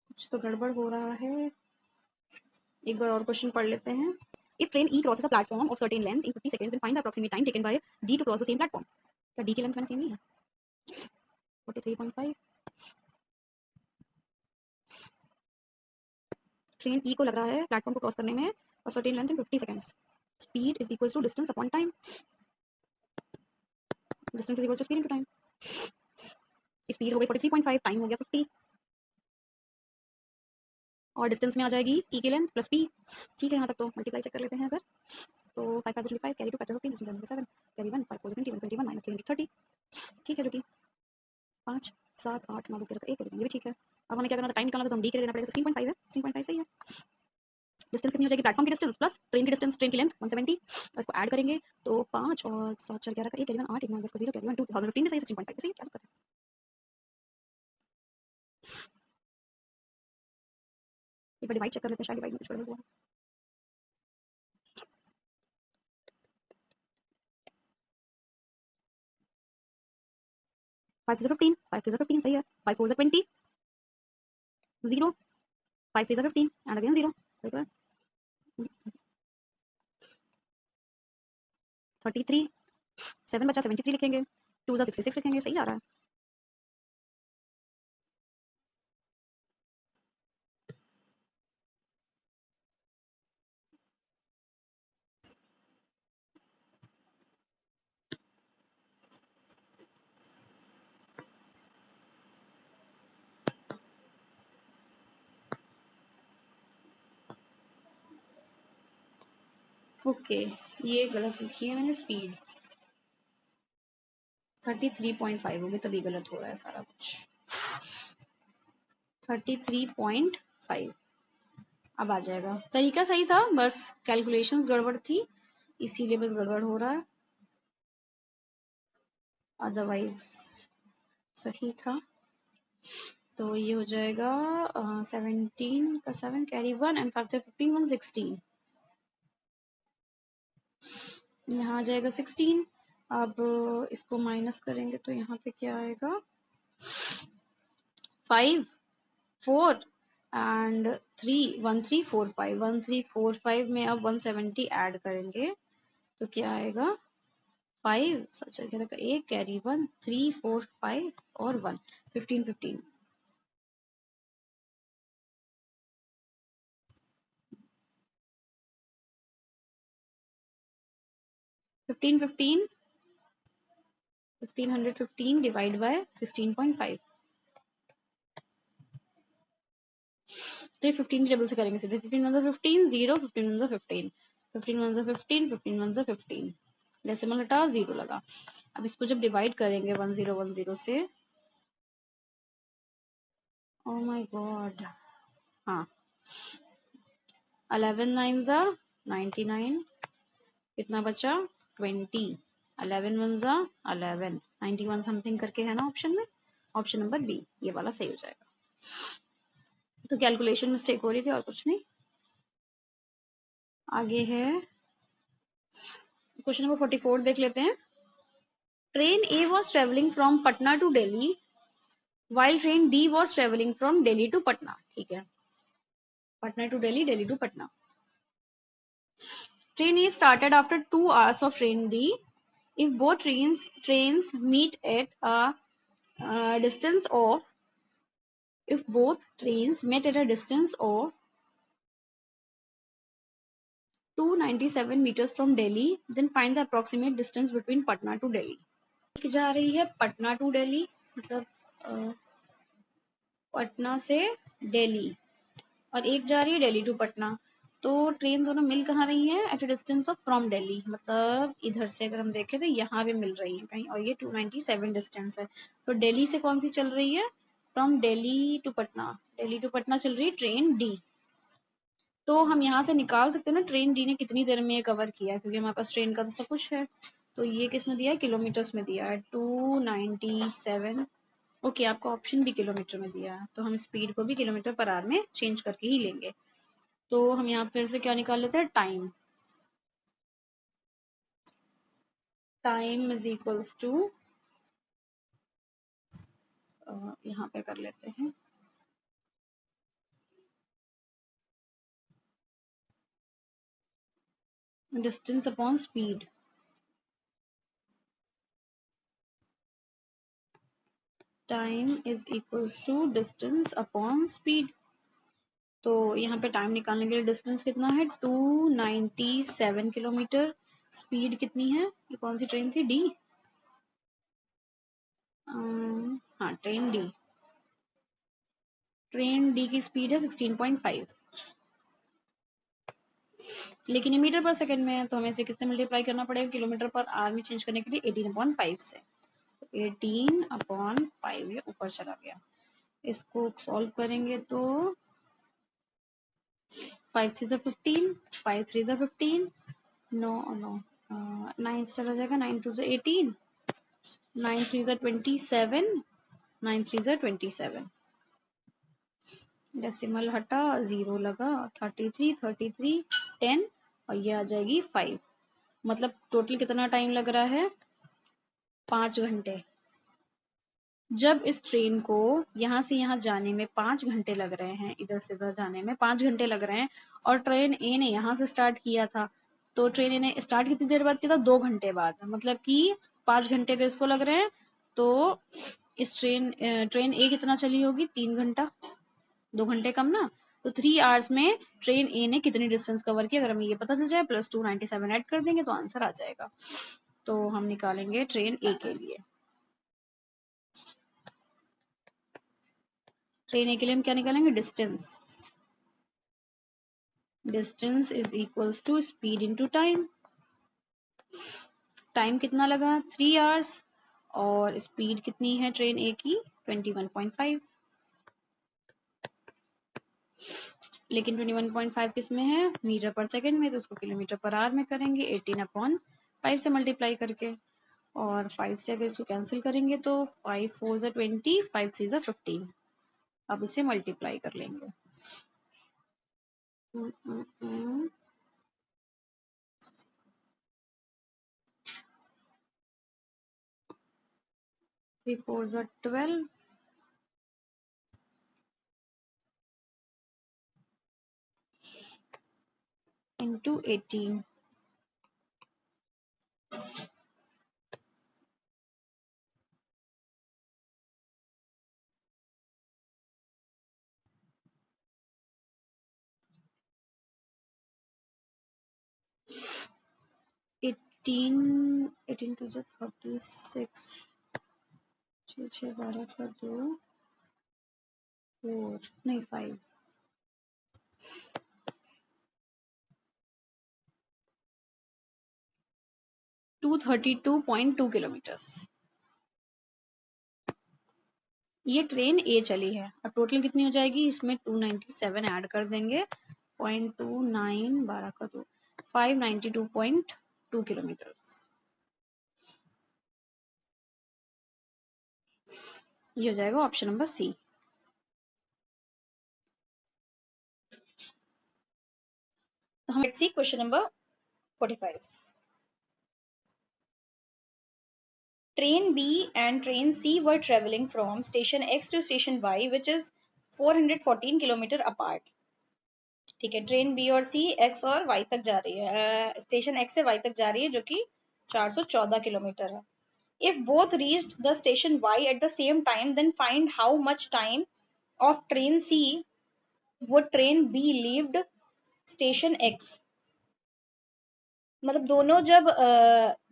कुछ तो गड़बड़ हो रहा है, एक बार और क्वेश्चन पढ़ लेते हैं। If train E crosses a platform of certain length in 50 seconds, then find the approximate time taken by D to cross the same platform. क्या D की लेंथ मैंने सेम नहीं है, 43.5। ट्रेन E को लग रहा है प्लेटफॉर्म को क्रॉस करने में और certain length in 50 seconds, speed is equals to distance upon time, distance is equals to speed into time, speed हो गई 43.5, टाइम हो गया 50, और डिस्टेंस में आ जाएगी E की लेंथ प्लस P। ठीक है, यहाँ तक तो मल्टीप्लाई चेक कर लेते हैं अगर, तो 5 5 25 कैरी 2 5 15 डिस्टेंस 7 कैरी 1 5 4 21 21 माइनस 330, ठीक है, जो कि 5 7 8 9 10 11 1 ये भी ठीक है। अब हमें क्या करना था, टाइम निकालना था, तो हम डी के लिए लेना पड़ेगा 16.5 है, 16.5 सही है। डिस्टेंस कितनी हो जाएगी, प्लेटफॉर्म की डिस्टेंस प्लस ट्रेन की डिस्टेंस, ट्रेन की लेंथ 170, और इसको ऐड करेंगे तो 5 और 7 4 11 का 1 कैरी 1 8 1 9 10 का 0 कैरी 1 2015 में सही है, 16.5 सही है, क्या दिक्कत है। एक बार डिवाइड चेक कर लेते हैं, शायद डिवाइड में कुछ गड़बड़ हुआ है। 5 3 15 5 3 15 सही है, 5 4 20 0 5 3 15 एंड अगेन 0 सही है, 33 7 बचा 73 लिखेंगे, 2 66 लिखेंगे, सही जा रहा है। ओके ये गलत लिखी है मैंने, स्पीड 33.5 होगी, तभी गलत हो रहा है सारा कुछ, 33.5 अब आ जाएगा। तरीका सही था, बस कैलकुलेशंस गड़बड़ थी, इसीलिए बस गड़बड़ हो रहा है, अदरवाइज सही था। तो ये हो जाएगा 17 का 7 कैरी 1 एंड 5 से 15 116, यहाँ आ जाएगा 16। अब इसको माइनस करेंगे तो यहाँ पे क्या आएगा, 5 4 एंड 3 1345 1345 में अब 170 ऐड करेंगे तो क्या आएगा, 5 सच का 1 कैरी 1 3 4 5 और 1 15 15 1515 डिवाइड बाय 16.5, तो ये 15 टेबल से करेंगे सीधे। 15 1 15 0, 15 1 15, 15 1 15, 15 1 15, डेसिमल हटा 0 लगा। अब इसको जब डिवाइड करेंगे 1010 से, ओ माय गॉड, हाँ 11 9 जा 99, कितना बचा 20, 11 1 जा 11, 91 समथिंग करके है ना ऑप्शन में, ऑप्शन नंबर बी ये वाला सही हो जाएगा। तो कैलकुलेशन मिस्टेक हो रही थी और कुछ नहीं। आगे है क्वेश्चन नंबर 44 देख लेते हैं। Train A was travelling from Patna to Delhi while train D was traveling from Delhi to Patna, ठीक है, Patna to Delhi, Delhi to Patna. Train A started after 2 hours of train D. If both trains meet at a distance of, if both trains met at a distance of 297 meters from Delhi, then find the approximate distance between Patna to Delhi. एक जा रही है पटना टू दिल्ली, मतलब पटना से दिल्ली, और एक जा रही है दिल्ली टू पटना। तो ट्रेन दोनों मिल कहाँ रही है, at a distance of from Delhi, मतलब इधर से अगर हम देखें तो यहाँ पे मिल रही है कहीं, और ये 297 डिस्टेंस है। तो दिल्ली से कौन सी चल रही है, from Delhi to Patna, Delhi to Patna चल रही है ट्रेन डी। तो हम यहाँ से निकाल सकते हैं ना ट्रेन डी ने कितनी देर में ये कवर किया, क्योंकि हमारे पास ट्रेन का तो सब कुछ है। तो ये किस में दिया है, किलोमीटर्स में दिया है, 297। ओके, आपको ऑप्शन भी किलोमीटर में दिया है, तो हम स्पीड को भी किलोमीटर पर आवर में चेंज करके ही लेंगे। तो हम यहाँ फिर से क्या निकाल लेते हैं, time, time is equals to, यहाँ पे कर लेते हैं distance upon speed. Time is equals to distance upon speed. तो यहाँ पे टाइम निकालने के लिए डिस्टेंस कितना है, 297 किलोमीटर, स्पीड कितनी है, ये कौन सी ट्रेन थी, डी, हाँ ट्रेन डी, ट्रेन डी की स्पीड है 16.5, लेकिन ये मीटर पर सेकंड में है, तो हमें इसे किससे मल्टीप्लाई करना पड़ेगा, किलोमीटर पर आवर में चेंज करने के लिए 18/5 से। तो 18/5 ये ऊपर चला गया। इसको सॉल्व करेंगे तो 5 3 15, 5 3 15, 9 9 9 चला जाएगा, 9 2 18, 9 3 27, 9 3 27, डेसिमल हटा 0 लगा, 33 33 10, और ये आ जाएगी 5। मतलब टोटल कितना टाइम लग रहा है, 5 घंटे। जब इस ट्रेन को यहाँ से यहाँ जाने में 5 घंटे लग रहे हैं, इधर से इधर जाने में 5 घंटे लग रहे हैं, और ट्रेन ए ने यहाँ से स्टार्ट किया था, तो ट्रेन ए ने स्टार्ट कितनी देर बाद किया था, 2 घंटे बाद, मतलब कि 5 घंटे के इसको लग रहे हैं। तो इस ट्रेन ए कितना चली होगी, 3 घंटा, 2 घंटे कम ना, तो 3 आवर्स में ट्रेन ए ने कितनी डिस्टेंस कवर की, अगर हमें ये पता चल जाए प्लस 297 ऐड कर देंगे तो आंसर आ जाएगा। तो हम निकालेंगे ट्रेन ए के लिए, ट्रेन ए के लिए हम क्या निकालेंगे, distance, distance is equals to speed into time. Time कितना लगा, 3 आवर्स, और स्पीड कितनी है ट्रेन ए की, 21.5, लेकिन 21.5 किस में है, मीटर पर सेकंड में, तो उसको किलोमीटर पर आवर में करेंगे 18/5 से मल्टीप्लाई करके, और 5 से अगर इसको कैंसिल करेंगे तो 5 4 जा 20, 5 3 जा 15। अब इसे मल्टीप्लाई कर लेंगे, 3 4 जा 12 into 18, 18 टू 36, 6 12 का 2, 4 नहीं 5, 232.2 किलोमीटर। ये ट्रेन ए चली है। अब टोटल कितनी हो जाएगी, इसमें 297 ऐड कर देंगे, 0.29 12 का 2, 592.2 किलोमीटर। ये हो जाएगा ऑप्शन नंबर सी। तो हम C question number 45। Train B and train C were traveling from station X to station Y, which is 414 kilometre apart. ठीक है, ट्रेन बी और सी एक्स और वाई तक जा रही है, स्टेशन एक्स से वाई तक जा रही है, जो कि 414 किलोमीटर है। If both reached the station Y at the same time, then find how much time of train C would train B leave station X। मतलब दोनों जब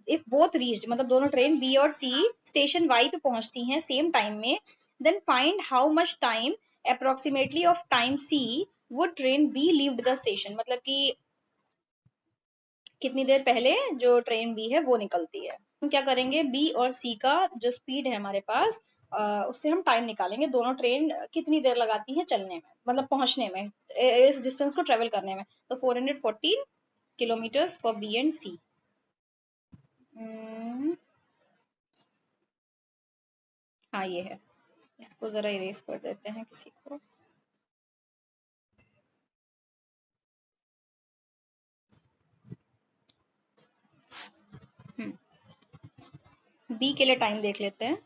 इफ बोथ रीच्ड, मतलब दोनों ट्रेन बी और सी स्टेशन वाई पे पहुंचती हैं सेम टाइम में, then find how much time approximately of time C would train B leaved the station. मतलब कि कितनी देर पहले जो ट्रेन बी है वो निकलती है। हम क्या करेंगे, बी और सी का जो स्पीड है हमारे पास, उससे हम टाइम निकालेंगे, दोनों ट्रेन कितनी देर लगाती है चलने में, मतलब पहुंचने में, इस डिस्टेंस को ट्रेवल करने में। तो 414 किलोमीटर्स फॉर बी एंड सी। हाँ ये है, इसको जरा इरेज कर देते हैं किसी को। बी के लिए टाइम देख लेते हैं।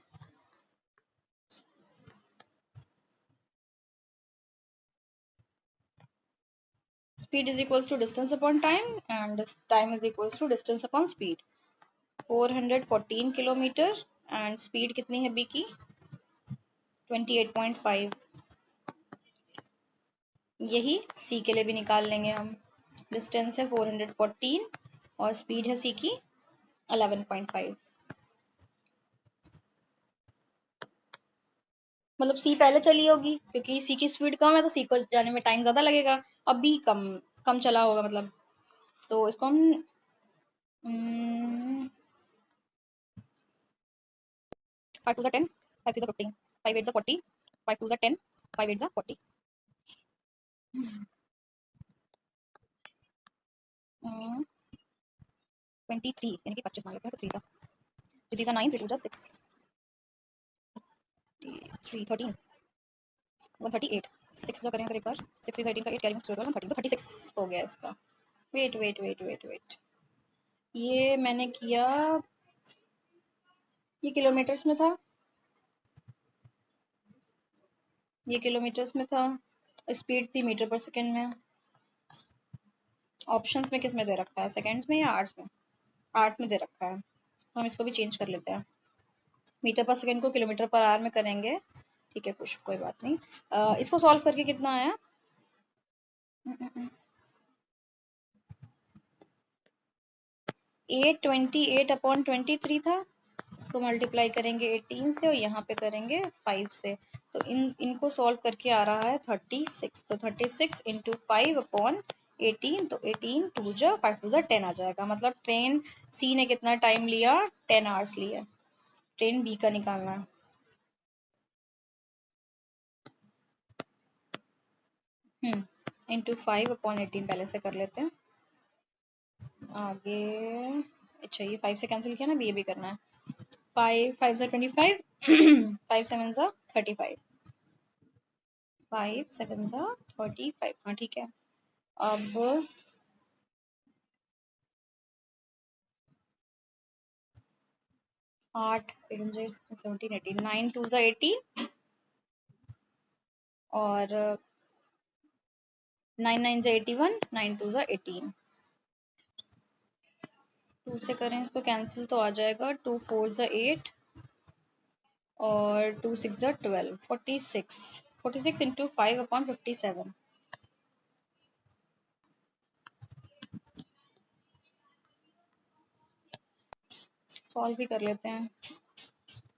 Speed is equals to distance upon time and time is equals to distance upon speed. 414 kilometre and speed कितनी है बी की, 28.5। यही सी के लिए भी निकाल लेंगे हम। डिस्टेंस है 414 और स्पीड है सी की 11.5। मतलब सी पहले चली होगी क्योंकि सी की स्पीड कम है, तो सी को जाने में टाइम ज्यादा लगेगा। अब बी कम कम चला होगा मतलब, तो इसको हम 5 2 10, 5 3 15, 5 8 40, 5 2 10, 5 8 40। 23 यानी कि 25 मान लेते हैं, तो 3 9, 3 2 6, 3 13, 138। 6 जो करेंगे एक बार, 6 3 18 का 8 कैरी में 12 113, तो 36 हो गया इसका। Wait wait wait wait wait, ये मैंने किया, ये किलोमीटर्स में था, ये किलोमीटर्स में था, स्पीड थी मीटर पर सेकेंड में। ऑप्शंस में किस में दे रखा है, सेकेंड्स में या आवर्स में? आवर्स में दे रखा है, तो हम इसको भी चेंज कर लेते हैं, मीटर पर सेकेंड को किलोमीटर पर आवर में करेंगे। ठीक है, कुछ कोई बात नहीं। इसको सॉल्व करके कितना आया, 828/23 था। इसको मल्टीप्लाई करेंगे 18 से और यहाँ पे करेंगे 5 से, तो इनको सॉल्व करके आ रहा है 36। तो 36 इंटू 5/18, तो 18 2 जा 5 2 जा 10 आ जाएगा। मतलब ट्रेन सी ने कितना टाइम लिया, 10 आवर्स लिया। ट्रेन बी का निकालना है। इंटू 5/18 पहले से कर लेते हैं आगे। अच्छा ये 5 से कैंसिल किया ना, बी ये भी करना है। 5 5 जा 25, 5 7 जा 35, 5 7 जा 35। हाँ ठीक है। अब 8 17 18, 9 2 जा 18 और 9 9 जा 81, 9 2 जा 18। 2 से करें इसको कैंसिल तो आ जाएगा, 2 4 जा 8 और 2 6 जा 12, 46। 46 इंटू 5/57। सॉल्व भी कर लेते हैं।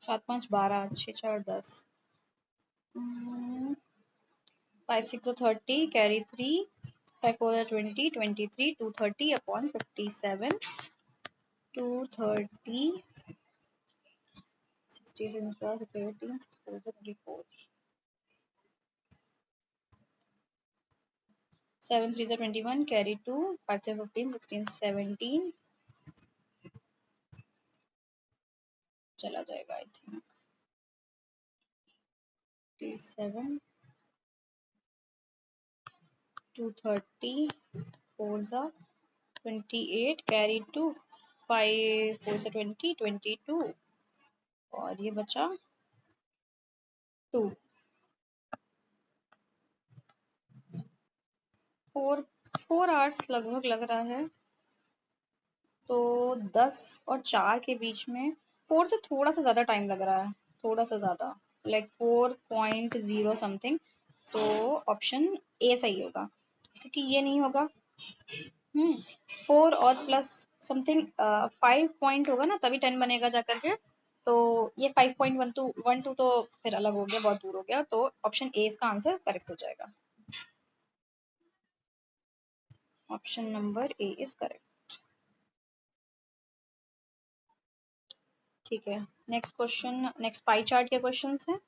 7 5 12, 6 4 10, 5 6 30, कैरी 3, 5 4 20, 23, 230 अपॉन 57, 230, 16 18, 24, 7 3 21, कैरी 2, 5 15, 16 17, चला जाएगा आई थिंक 57, 230, 4 28, कैरी 2, 5 4 20, 22, और ये बचा 2, 4 आवर्स लगभग लग रहा है। तो 10 और 4 के बीच में 4 से थोड़ा सा ज़्यादा टाइम लग रहा है, थोड़ा सा ज़्यादा, लाइक 4.0 समथिंग। तो ऑप्शन ए सही होगा, क्योंकि ये नहीं होगा। 4 और प्लस समथिंग 5 पॉइंट होगा ना, तभी 10 बनेगा जा करके। तो ये 5.12 तो फिर अलग हो गया, बहुत दूर हो गया। तो ऑप्शन ए इसका आंसर करेक्ट हो जाएगा। Option number A is correct. ठीक है, next question, next pie chart के क्वेश्चंस हैं।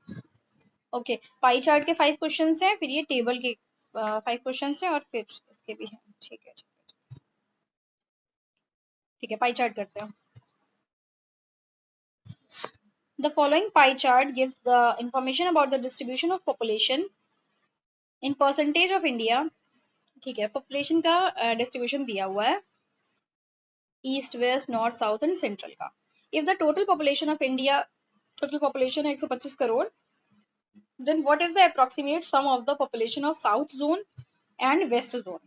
ओके, पाई चार्ट के 5 क्वेश्चंस हैं, फिर ये टेबल के 5 क्वेश्चंस हैं, और फिर इसके भी हैं। ठीक है ठीक है, पाई चार्ट करते हैं। The following pie chart gives the information about the distribution of population in percentage of India। ठीक है, पॉपुलेशन का डिस्ट्रीब्यूशन दिया हुआ है, east west north south and central का। If the total population of India, total population है 125 crore, then what is the approximate sum of the population of south zone and west zone?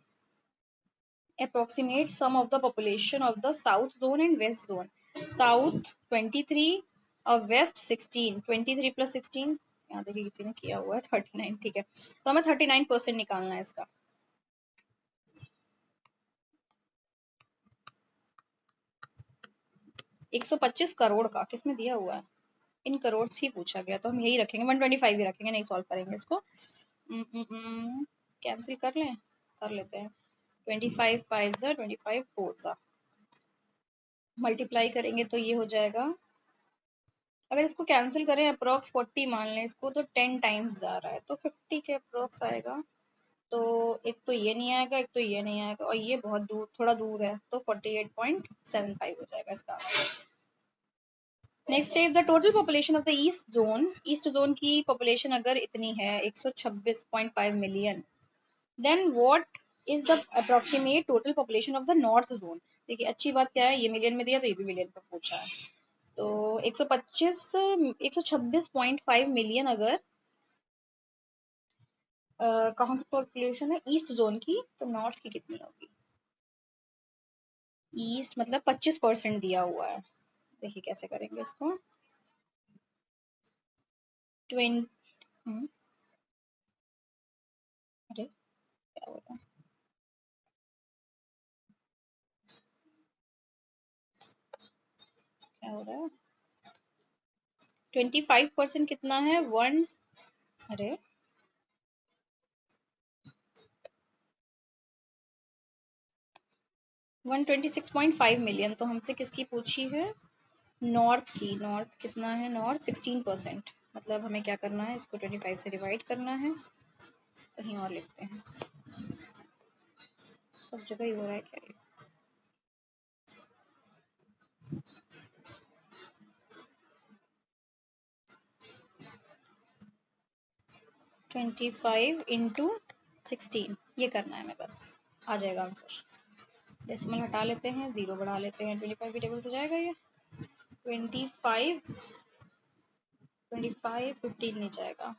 Approximate sum of the population of the south zone and west zone. South 23 और west 16, 23 plus 16, यहाँ देखिए किसी ने किया हुआ है 39। ठीक है, तो हमें 39% निकालना है इसका। एक 125 करोड़ का किसमें दिया हुआ है, इन करोड़ ही पूछा गया, तो हम यही रखेंगे, 125 ही रखेंगे, नहीं सॉल्व करेंगे इसको। कैंसिल कर लें, कर लेते हैं। 25 5 जा 25 4 जा, मल्टीप्लाई करेंगे तो ये हो जाएगा। अगर इसको कैंसिल करें, अप्रोक्स 40 मान लें इसको, तो 10 टाइम्स जा रहा है, तो 50 के अप्रोक्स आएगा। तो एक तो ये नहीं आएगा, एक तो ये नहीं आएगा, और ये बहुत दूर, थोड़ा दूर है, तो 48.75 हो जाएगा इसका। Next is the total population of the east zone. East zone की पॉपुलेशन अगर इतनी है 126.5 million, then what is the approximate total population of the north zone. देखिए अच्छी बात क्या है, ये मिलियन में दिया तो ये भी मिलियन में पूछा है। तो 126.5 मिलियन अगर कहाँ की पॉपुलेशन है ईस्ट जोन की, तो नॉर्थ की कितनी होगी। ईस्ट मतलब 25% दिया हुआ है, देखिए कैसे करेंगे इसको। 20, अरे क्या हो रहा है, क्या हो रहा है। 25% कितना है, 1, अरे 126.5 मिलियन। तो हमसे किसकी पूछी है, नॉर्थ की। नॉर्थ कितना है, नॉर्थ 16%, मतलब हमें क्या करना है, इसको 25 से डिवाइड करना है। कहीं और लिखते हैं, सब जगह ही हो रहा है क्या ये। 25 इंटू 16, ये करना है हमें, बस आ जाएगा आंसर। डेसिमल हटा लेते हैं, 0 बढ़ा लेते हैं, 25 की टेबल से जाएगा ये। 25 15 नहीं जाएगा,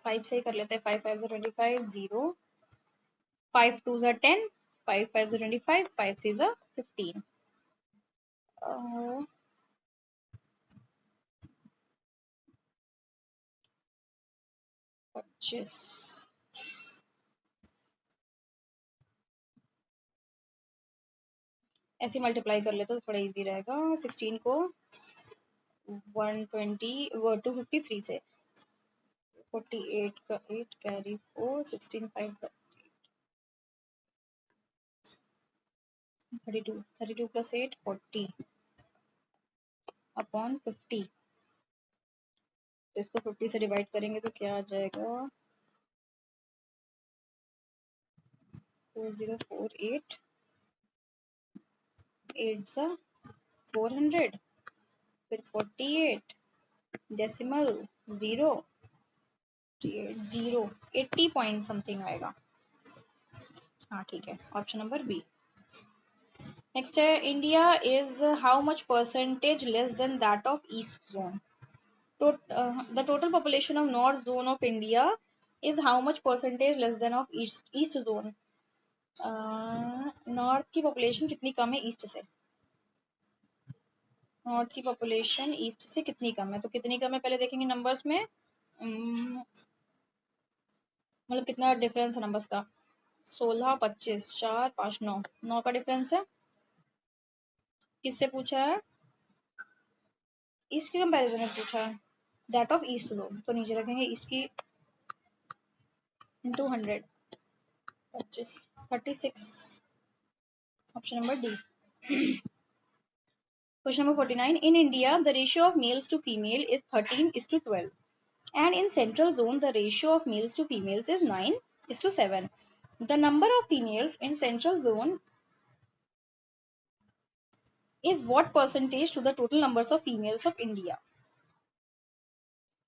5 से ही कर लेते हैं। 5 5 25, 0, 5 2 10, 5 5 25, 5 3 15, 25। ऐसे मल्टीप्लाई कर लेते तो थोड़ा इजी रहेगा। 16 को 253 से, 48 का 8 कैरी 4, 16 5 32, 32 प्लस 8 40 अपॉन 50। तो इसको 50 से डिवाइड करेंगे तो क्या आ जाएगा, 4048, 8 सा 400, फिर 48 डेसिमल 0 0 80 पॉइंट समथिंग आएगा। हाँ ठीक है, ऑप्शन नंबर बी। नेक्स्ट है, India is how much percentage less than that of east zone. The total population of north zone of India is how much percentage less than of east zone? North की पॉपुलेशन कितनी कम है ईस्ट से? नॉर्थ की पॉपुलेशन ईस्ट से कितनी कम है, तो कितनी कम है पहले देखेंगे नंबर्स में। मतलब कितना डिफरेंस है नंबर्स का, 16 25 4 5 9 9 का डिफरेंस है। किससे पूछा है, ईस्ट के कंपैरिजन में पूछा है, दैट ऑफ ईस्ट जोन। तो नीचे रखेंगे ईस्ट की into 100, 25 36, option number D. Question number 49. In India, the ratio of males to female is 13:12. And in central zone, the ratio of males to females is 9:7. The number of females in central zone is what percentage to the total numbers of females of India?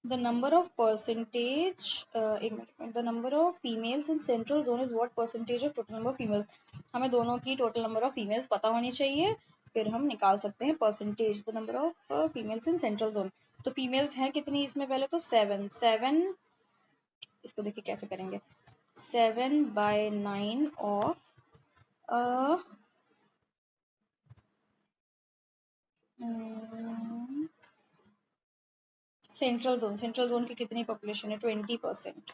The number of percentage, the number of females in central zone is what percentage of total number of females? हमें दोनों की total number of females पता होनी चाहिए, फिर हम निकाल सकते हैं percentage the number of females in central zone। तो females हैं कितनी इसमें, पहले तो 7, इसको देखिए कैसे करेंगे, 7/9 of सेंट्रल जोन की कितनी पॉपुलेशन है, 20%।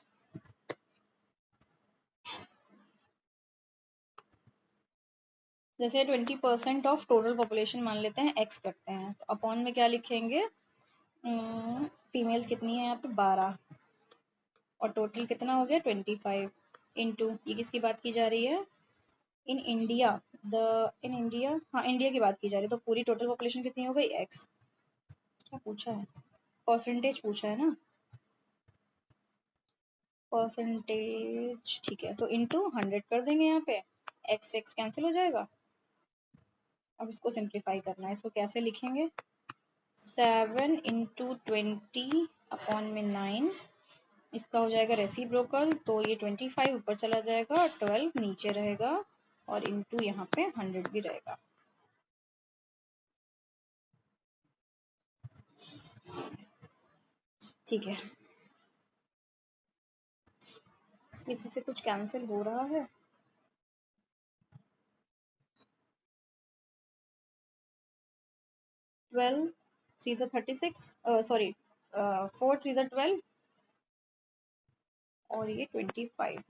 जैसे 20% ऑफ टोटल पॉपुलेशन मान लेते हैं, एक्स करते हैं, तो अपॉन में क्या लिखेंगे, फीमेल्स कितनी है यहाँ पे 12 और टोटल कितना हो गया 25 इंटू, ये किसकी बात की जा रही है, इन इंडिया, इन इंडिया, हाँ इंडिया की बात की जा रही है, तो पूरी टोटल पॉपुलेशन कितनी हो गई एक्स। क्या पूछा है, परसेंटेज पूछा है ना, परसेंटेज, ठीक है, तो इंटू 100 कर देंगे यहाँ पे, एक्स एक्स कैंसिल हो जाएगा। अब इसको सिंप्लीफाई करना है, इसको कैसे लिखेंगे, 7 इंटू 20 अपॉन में 9, इसका हो जाएगा रेसिप्रोकल, तो ये 25 ऊपर चला जाएगा, 12 नीचे रहेगा और इंटू यहाँ पे 100 भी रहेगा। ठीक है, किसी से कुछ कैंसिल हो रहा है, 12 3 36, सॉरी 4 3 12 और ये 25,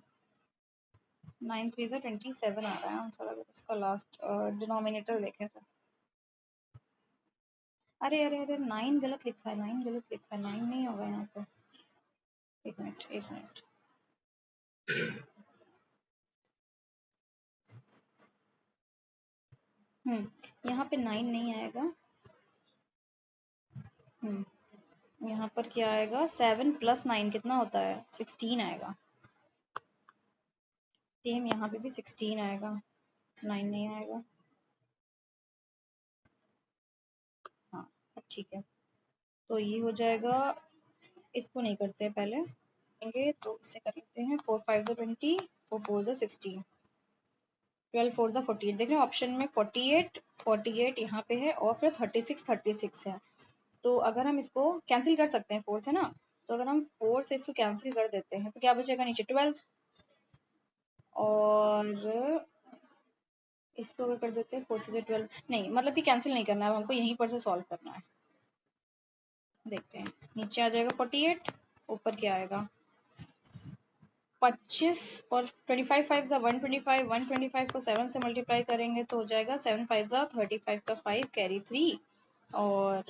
9 3 27 आ रहा है आंसर, अगर इसका लास्ट डिनोमिनेटर देखें तो। अरे अरे अरे 9 गलत लिखा है, 9 गलत लिखा है, 9 नहीं होगा यहाँ पे, एक मिनट एक मिनट, यहाँ पे 9 नहीं आएगा, यहाँ पर क्या आएगा, 7 + 9 कितना होता है, 16 आएगा, सेम यहाँ पे भी 16 आएगा, 9 नहीं आएगा। हाँ ठीक है, तो ये हो जाएगा, इसको नहीं करते पहले, तो इससे कर लेते हैं, 4 5 20, 4 4 16, 12 4 48, देख रहे हैं ऑप्शन में 48 यहाँ पे है और फिर 36 है, तो अगर हम इसको कैंसिल कर सकते हैं 4 से ना, तो अगर हम 4 से इसको कैंसिल कर देते हैं तो क्या बचेगा नीचे 12, और इसको अगर कर देते हैं 4 से 12, नहीं मतलब कि कैंसिल नहीं करना है हमको, यहीं पर से सॉल्व करना है। देखते हैं, नीचे आ जाएगा 48, ऊपर क्या आएगा 25 और 25 फाइव ज़ा 125, 125 को 7 से मल्टीप्लाई करेंगे तो हो जाएगा 7 फाइव ज़ा 35 का 5 कैरी 3 और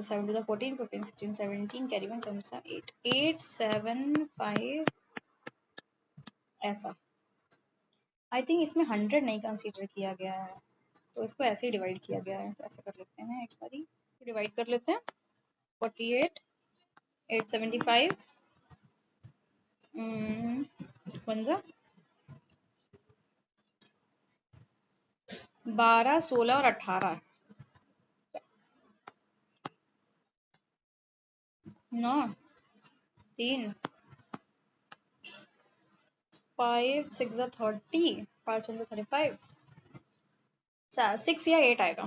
7 टू द 14, 15, 16, 17 कैरी 1, 7 8, 8 7 5 ऐसा। आई थिंक इसमें 100 नहीं कंसीडर किया गया है, तो इसको ऐसे ही डिवाइड किया गया है, तो ऐसे कर लेते हैं एक बारी, डिवाइड कर लेते हैं। 48 875 वन जा 12, 16 और 18 9 3 5 6 30 5 35 6 या 8 आएगा,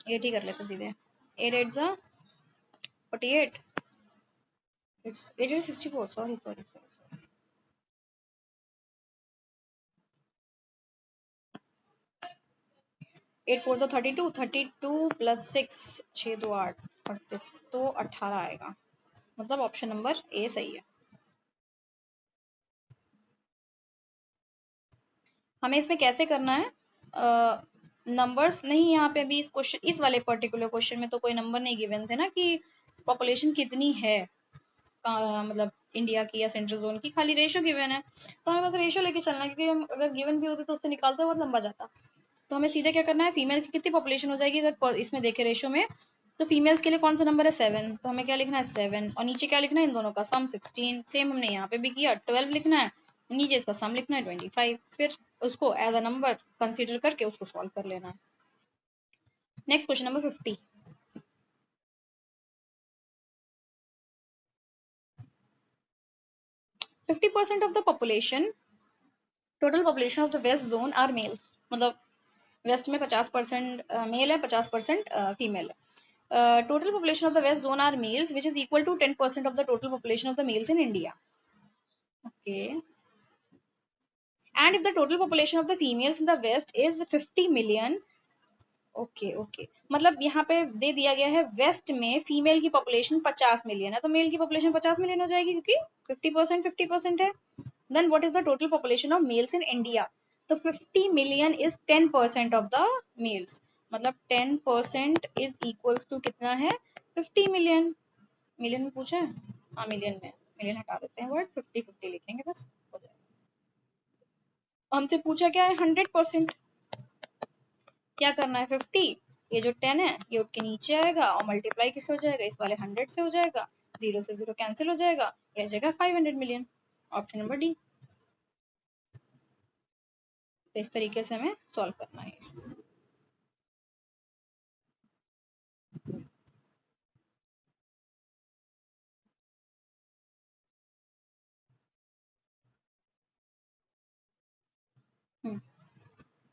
8 ही कर लेते सीधे। 8 8 जा 48, 8 8 64, सॉरी सॉरी सॉरी, 8 4 जा 32, 32 प्लस 6 6 2 8 38, तो 18 आएगा, मतलब ऑप्शन नंबर ए सही है। हमें इसमें कैसे करना है, नंबर्स नहीं, यहाँ पे अभी इस क्वेश्चन, इस वाले पर्टिकुलर क्वेश्चन में तो कोई नंबर नहीं गिवन थे ना कि पॉपुलेशन कितनी है, मतलब इंडिया की या सेंट्रल जोन की, खाली रेशो गिवन है, तो हमें बस रेशो लेके चलना है, क्योंकि हम अगर गिवन भी होते तो उससे निकालते बहुत लंबा जाता। तो हमें सीधे क्या करना है, फीमेल की कितनी पॉपुलेशन हो जाएगी अगर इसमें देखे रेशो में, तो फीमेल्स के लिए कौन सा नंबर है 7, तो हमें क्या लिखना है 7, और नीचे क्या लिखना है इन दोनों का सम 16, सेम हमने यहाँ पे भी किया, 12 लिखना है, नीचे इसका सम लिखना है 25, फिर उसको एज अ नंबर कंसीडर करके उसको सॉल्व कर लेना है। Next question number 50। 50% of the population, total population of the west zone are males, मतलब वेस्ट में 50% मेल है, 50% फीमेल है। Total population of the west zone are males which is equal to 10% of the total population of the males in India. Okay, and if the total population of the females in the west is 50 million. Okay okay, मतलब यहाँ पे दे दिया गया है वेस्ट में फीमेल की पॉपुलेशन 50 मिलियन है, तो मेल की पॉपुलेशन 50 मिलियन हो जाएगी, क्योंकि 50% है। Then what is the total population of males in India, तो 50 million is 10% of the males, मतलब 10% इज इक्वल्स टू कितना है 50 मिलियन। मिलियन में पूछा है, हाँ मिलियन में, मिलियन हटा देते हैं वर्ड, 50 50 लिखेंगे बस, हो जाएगा। हमसे पूछा क्या है 100%, क्या करना है 50, ये जो 10 है ये उठ के नीचे आएगा और मल्टीप्लाई किससे हो जाएगा, इस वाले 100 से हो जाएगा, जीरो से जीरो कैंसिल हो जाएगा, ये आ जाएगा 500 मिलियन, ऑप्शन नंबर डी। तो इस तरीके से हमें सॉल्व करना है।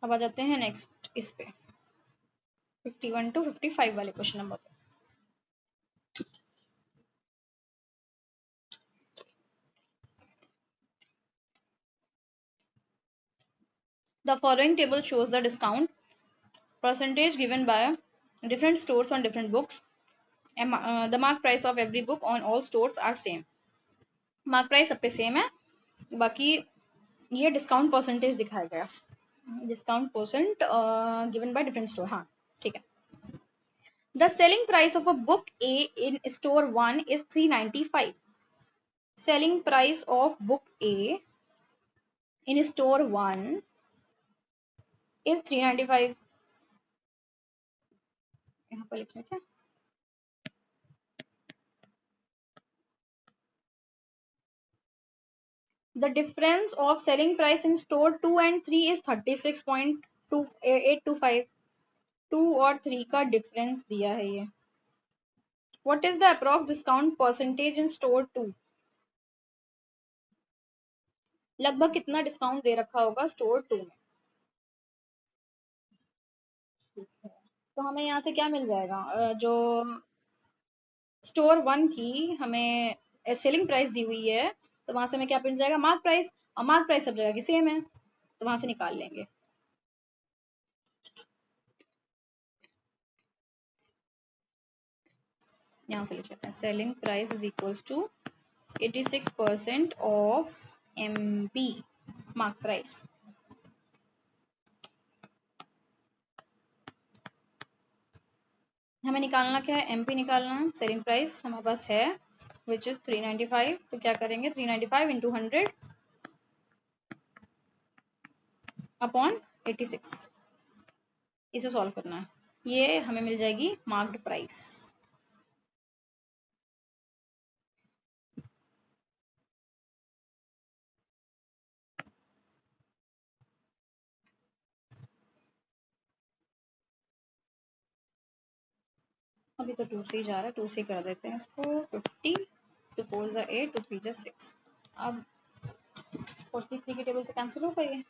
अब आ जाते हैं नेक्स्ट इस पे 51 टू 55 वाले क्वेश्चन नंबर पे। The following table shows the discount percentage given by different stores on different books. The mark price of every book on all stores are same. Mark price सब पे सेम है, बाकी ये डिस्काउंट परसेंटेज दिखाया गया, discount percent given by different store, हाँ ठीक है। The selling price of a book A in store 1 is 395। Selling price of book A in store 1 is 395। यहाँ पर लिखना क्या, the difference of selling price in store 2 and 3 is 36.2825। 2 और 3 का डिफरेंस दिया है ये। What is the approx discount percentage in store 2? लगभग कितना डिस्काउंट दे रखा होगा स्टोर 2 में। तो हमें यहाँ से क्या मिल जाएगा, जो स्टोर 1 की हमें सेलिंग प्राइस दी हुई है, तो वहां से हमें क्या मिल जाएगा मार्क प्राइस, और मार्क प्राइस सब जगह की सेम है, तो वहां से निकाल लेंगे। यहाँ से लिख लेते हैं selling price is equals to 86% of MP mark price. हमें निकालना क्या है, MP निकालना है। सेलिंग प्राइस हमारे पास है विच इज 395, तो क्या करेंगे 395 इंटू 100 अपॉन 86, इसे सॉल्व करना है। ये हमें मिल जाएगी मार्क्ड प्राइस। अभी तो 2 से ही जा रहा है, 2 से कर देते हैं इसको। 50 2 4 जा 8 2 3 जा 6। अब 43 की टेबल से कैंसिल हो गई है।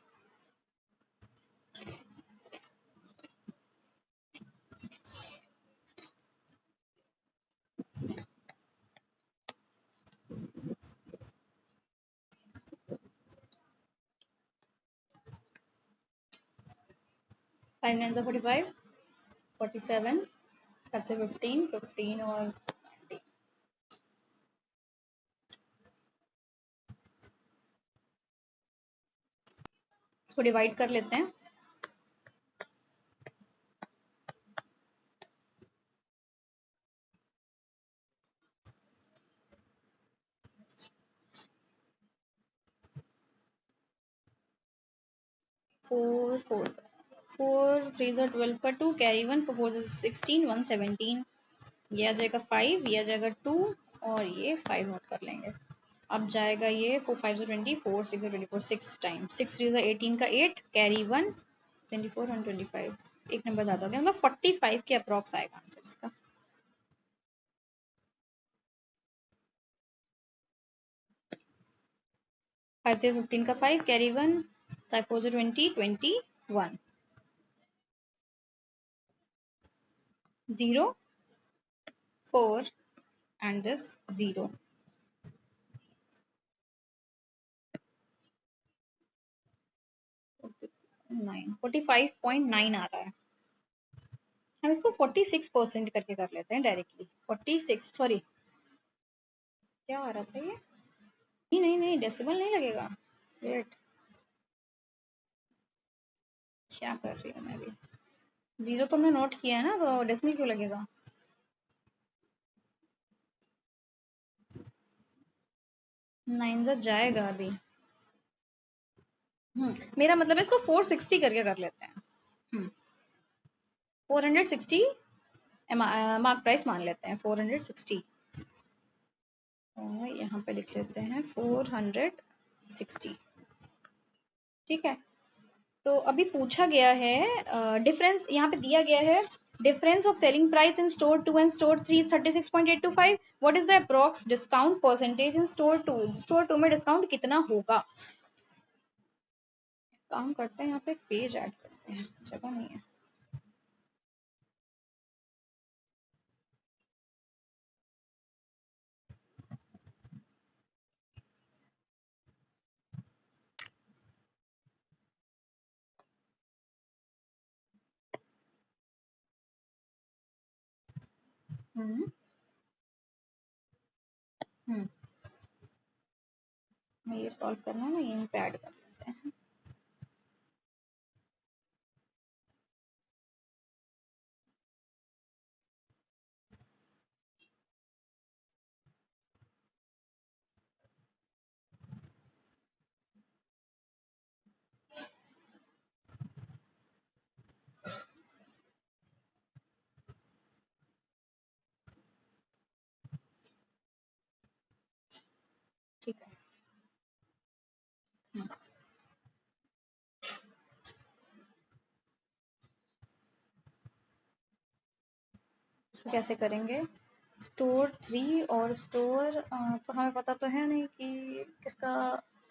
फाइव नाइन जा 45, 47 करते 15 15 और 90। इसको डिवाइड कर लेते हैं। फोर फोर 3 जा 12 का 2 कैरी 1 4 4 जा 16 117। ये आ जाएगा 5, ये आ जाएगा 2 और ये 5 नोट कर लेंगे। अब जाएगा ये 4 5 जा 20 4 6 जा 24 6 टाइम 6 3 जा 18 का 8 कैरी 1 24 125। एक नंबर ज़्यादा हो गया, मतलब 45 के अप्रॉक्स आएगा आंसर इसका। 5 0 15 का 5 कैरी 1 5 4 0 20 21 0 4 and this 0। 45.9 आ रहा है। हम इसको 46% करके कर लेते हैं डायरेक्टली। 46 सॉरी क्या आ रहा था ये, नहीं नहीं नहीं डेसिमल नहीं लगेगा। वेट, क्या कर रही हूँ मैं भी। 0 तो हमने नोट किया है ना, तो डेसिमल क्यों लगेगा। नाइन जा जाएगा अभी। मेरा मतलब है इसको 460 करके कर लेते हैं। 460 मार्क प्राइस मान लेते हैं 460। और यहाँ पे लिख लेते हैं 460। ठीक है, तो अभी पूछा गया है डिफरेंस, यहाँ पे दिया गया है difference of selling price in store 2 and store 3 36.825। What is the approx discount percentage in store 2। Store 2 में डिस्काउंट कितना होगा। काम करते हैं, यहाँ पे एक पेज ऐड करते हैं, जगह नहीं है। हम्म हम्म ये सॉल्व करना है ना, यहीं पे ऐड कर लेते हैं। ठीक है, इसको कैसे करेंगे। स्टोर 3 और स्टोर तो हमें पता तो है नहीं कि किसका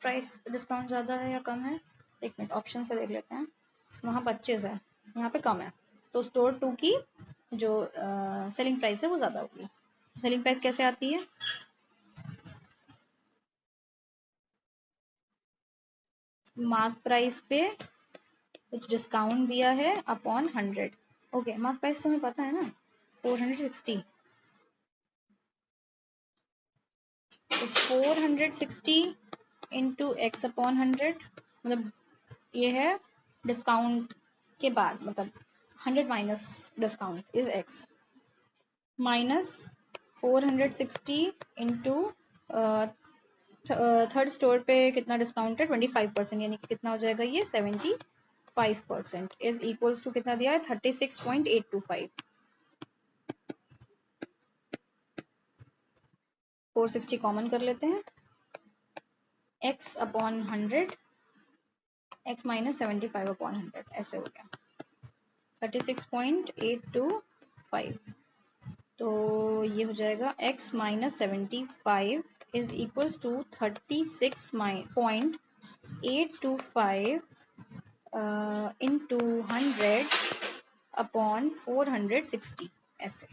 प्राइस डिस्काउंट ज़्यादा है या कम है। एक मिनट ऑप्शन से देख लेते हैं। वहाँ 25 है, यहाँ पे कम है, तो स्टोर 2 की जो सेलिंग प्राइस है वो ज़्यादा होगी। सेलिंग प्राइस कैसे आती है, मार्क प्राइस पे कुछ डिस्काउंट दिया है अपॉन 100। ओके, मार्क प्राइस तो हमें पता है ना 460, तो 460 इंटू एक्स अपॉन 100, मतलब ये है डिस्काउंट के बाद, मतलब 100 minus discount is x, minus 460 into third store पे कितना डिस्काउंट है 25%, यानी कि कितना हो जाएगा ये 75% इज इक्वल्स टू कितना दिया है 36.825। 460 कॉमन कर लेते हैं, x upon 100, x minus 75 upon 100 ऐसे हो गया 36.825। तो ये हो जाएगा x minus 75 is equals to 36.825 into 100 upon 460 ऐसे।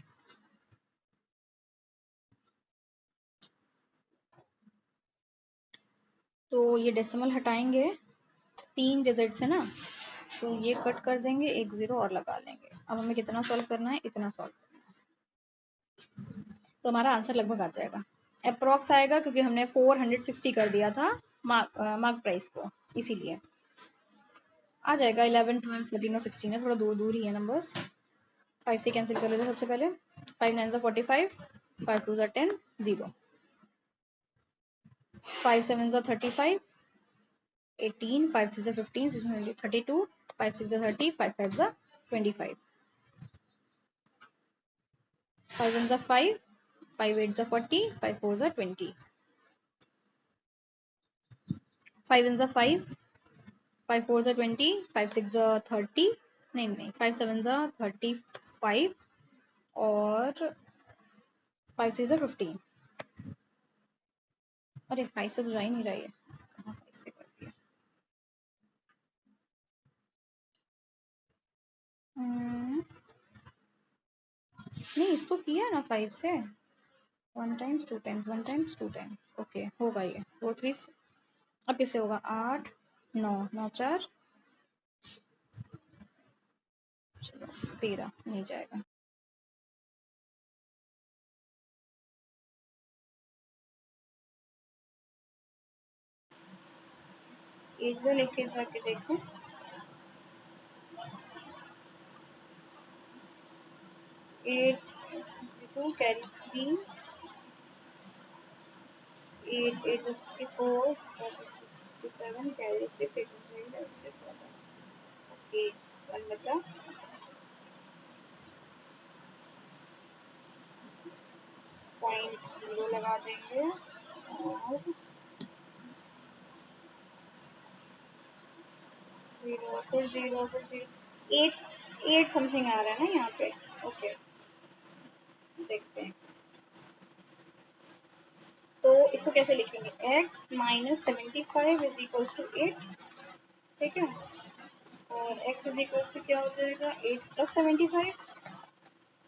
तो ये डेसिमल हटाएंगे, 3 डिजिट है ना, तो ये कट कर देंगे, 1 0 और लगा लेंगे। अब हमें कितना सॉल्व करना है, इतना सॉल्व करना है, तो हमारा आंसर लगभग आ जाएगा। अप्रोक्स आएगा क्योंकि हमने 460 कर दिया था मार्क प्राइस को, इसीलिए आ जाएगा। 11 12 14 और 16 है, थोड़ा दूर दूर ही है नंबर्स। 5 से कैंसिल कर लेते हैं सबसे पहले, 5 9 45, 5 2 10, 0, 5 7 35, 18, 5 6 15, 6 32, 5 6 30, 5 5 25, 5 1 5, 5 8 40, 5 4 20, 5 1 5, 5 4 20, 5 6 30, नहीं 5 7 35 और 5 6 15। अरे 5 से तो जा ही नहीं रहा है, कहाँ 5 से कर दिया। नहीं इसको किया ना 5 से, 1 times 2 times 1 times 2 times, okay होगा ये 4 3। अब किससे होगा, 8 9 9 4, चलो 13 नहीं जाएगा। एक जो लेके जाके देखो, 8 2 कैरी 3, 8 8 64, 67 कैरी 6, 8 ओके 1 बचा, पॉइंट 0 लगा देंगे और 0 फिर 0 फिर 0, 8 8 समथिंग आ रहा है ना यहाँ पे, ओके देखते हैं। तो इसको कैसे लिखेंगे, x minus 75 is equals to 8, ठीक है, और x इज इक्वल्स टू क्या हो जाएगा 8 प्लस 75,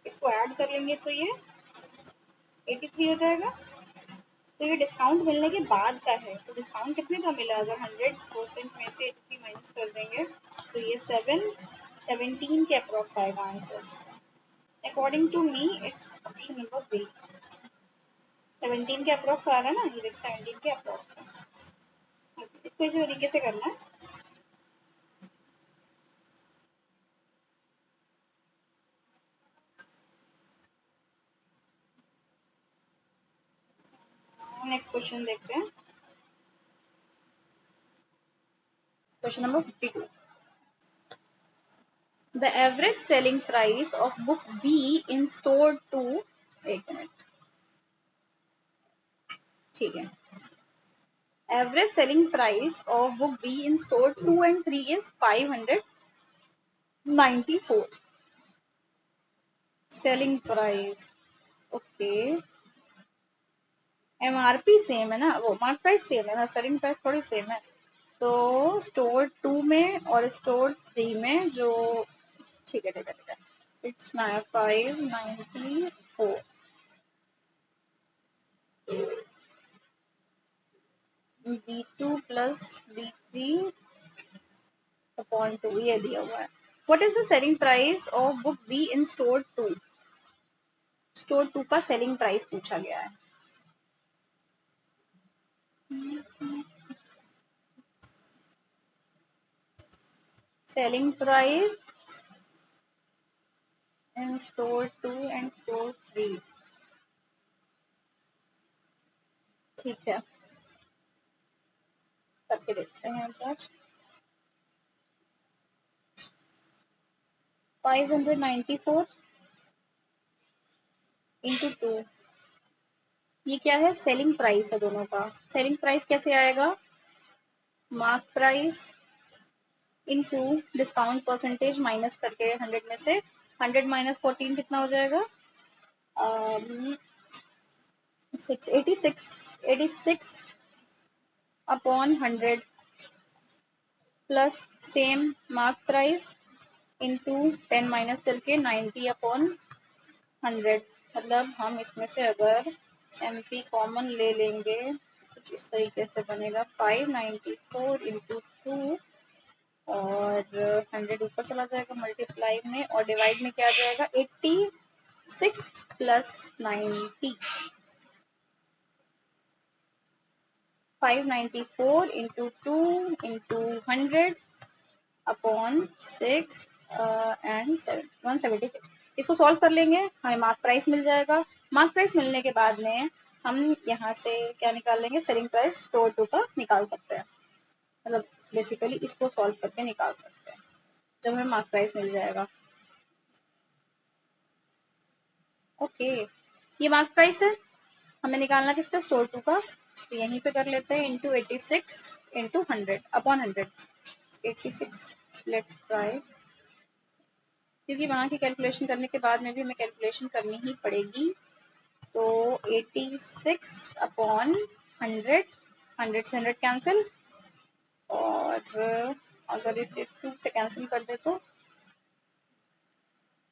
इसको ऐड कर लेंगे तो ये 83 हो जाएगा। तो ये डिस्काउंट मिलने के बाद का है, तो डिस्काउंट कितने का मिला, अगर 100% में से 83 माइनस कर देंगे तो ये 17 के अप्रॉक्स आएगा answer. According to me it's option number B, 17 के अप्रॉक्स आ रहा है ना, ये देख 17 के अप्रॉक्स है। इसको इसी तरीके से करना है। नेक्स्ट क्वेश्चन देखते हैं, question number 52। The average selling price of book B in store 2, एक मिनट, ठीक है, average selling price of book B in store 2 and 3 is 594, selling price, okay, MRP same है ना, वो मार्क प्राइस सेम है ना, सेलिंग प्राइस थोड़ी सेम है। तो स्टोर 2 में और स्टोर 3 में जो, ठीक है ठीक है ठीक है, it's 594, B2 plus B3 upon 2 ये दिया हुआ है। What is the selling price of book be in store 2, store 2 का सेलिंग प्राइस पूछा गया है। Selling price in store 2 and store 3। ठीक है, करके देखते हैं एक बार। 594 इंटू 2, ये क्या है? सेलिंग प्राइस है दोनों का। सेलिंग प्राइस कैसे आएगा? Mark price into discount percentage minus करके 100 में से 100 माइनस 14 कितना हो जाएगा? 86 upon 100 plus same mark price into 10 minus करके 90 अपॉन 100। मतलब हम इसमें से अगर MP कॉमन ले लेंगे कुछ इस तरीके से बनेगा 594 इंटू 2 और 100 ऊपर चला जाएगा मल्टीप्लाई में, और डिवाइड में क्या आ जाएगा? 86 plus 90। 594 into 2 into 100 upon 6 and 176। इसको सॉल्व कर लेंगे, हमें मार्क प्राइस मिल जाएगा। मार्क प्राइस मिलने के बाद में हम यहाँ से क्या निकाल लेंगे? सेलिंग प्राइस स्टोर 2 का निकाल सकते हैं। मतलब बेसिकली इसको सॉल्व करके निकाल सकते हैं जब हमें मार्क प्राइस मिल जाएगा। ओके, ये मार्क प्राइस है, हमें निकालना किसका? स्टोर 2 का। तो यहीं पे कर लेते हैं into 86 into 100 upon 100। 86 let's try, क्योंकि वहाँ की कैलकुलेशन करने के बाद में भी हमें कैलकुलेशन करनी ही पड़ेगी। तो 86 अपॉन 100, 100 से 100 कैंसिल, और अगर इसे 2 से कैंसिल कर दे तो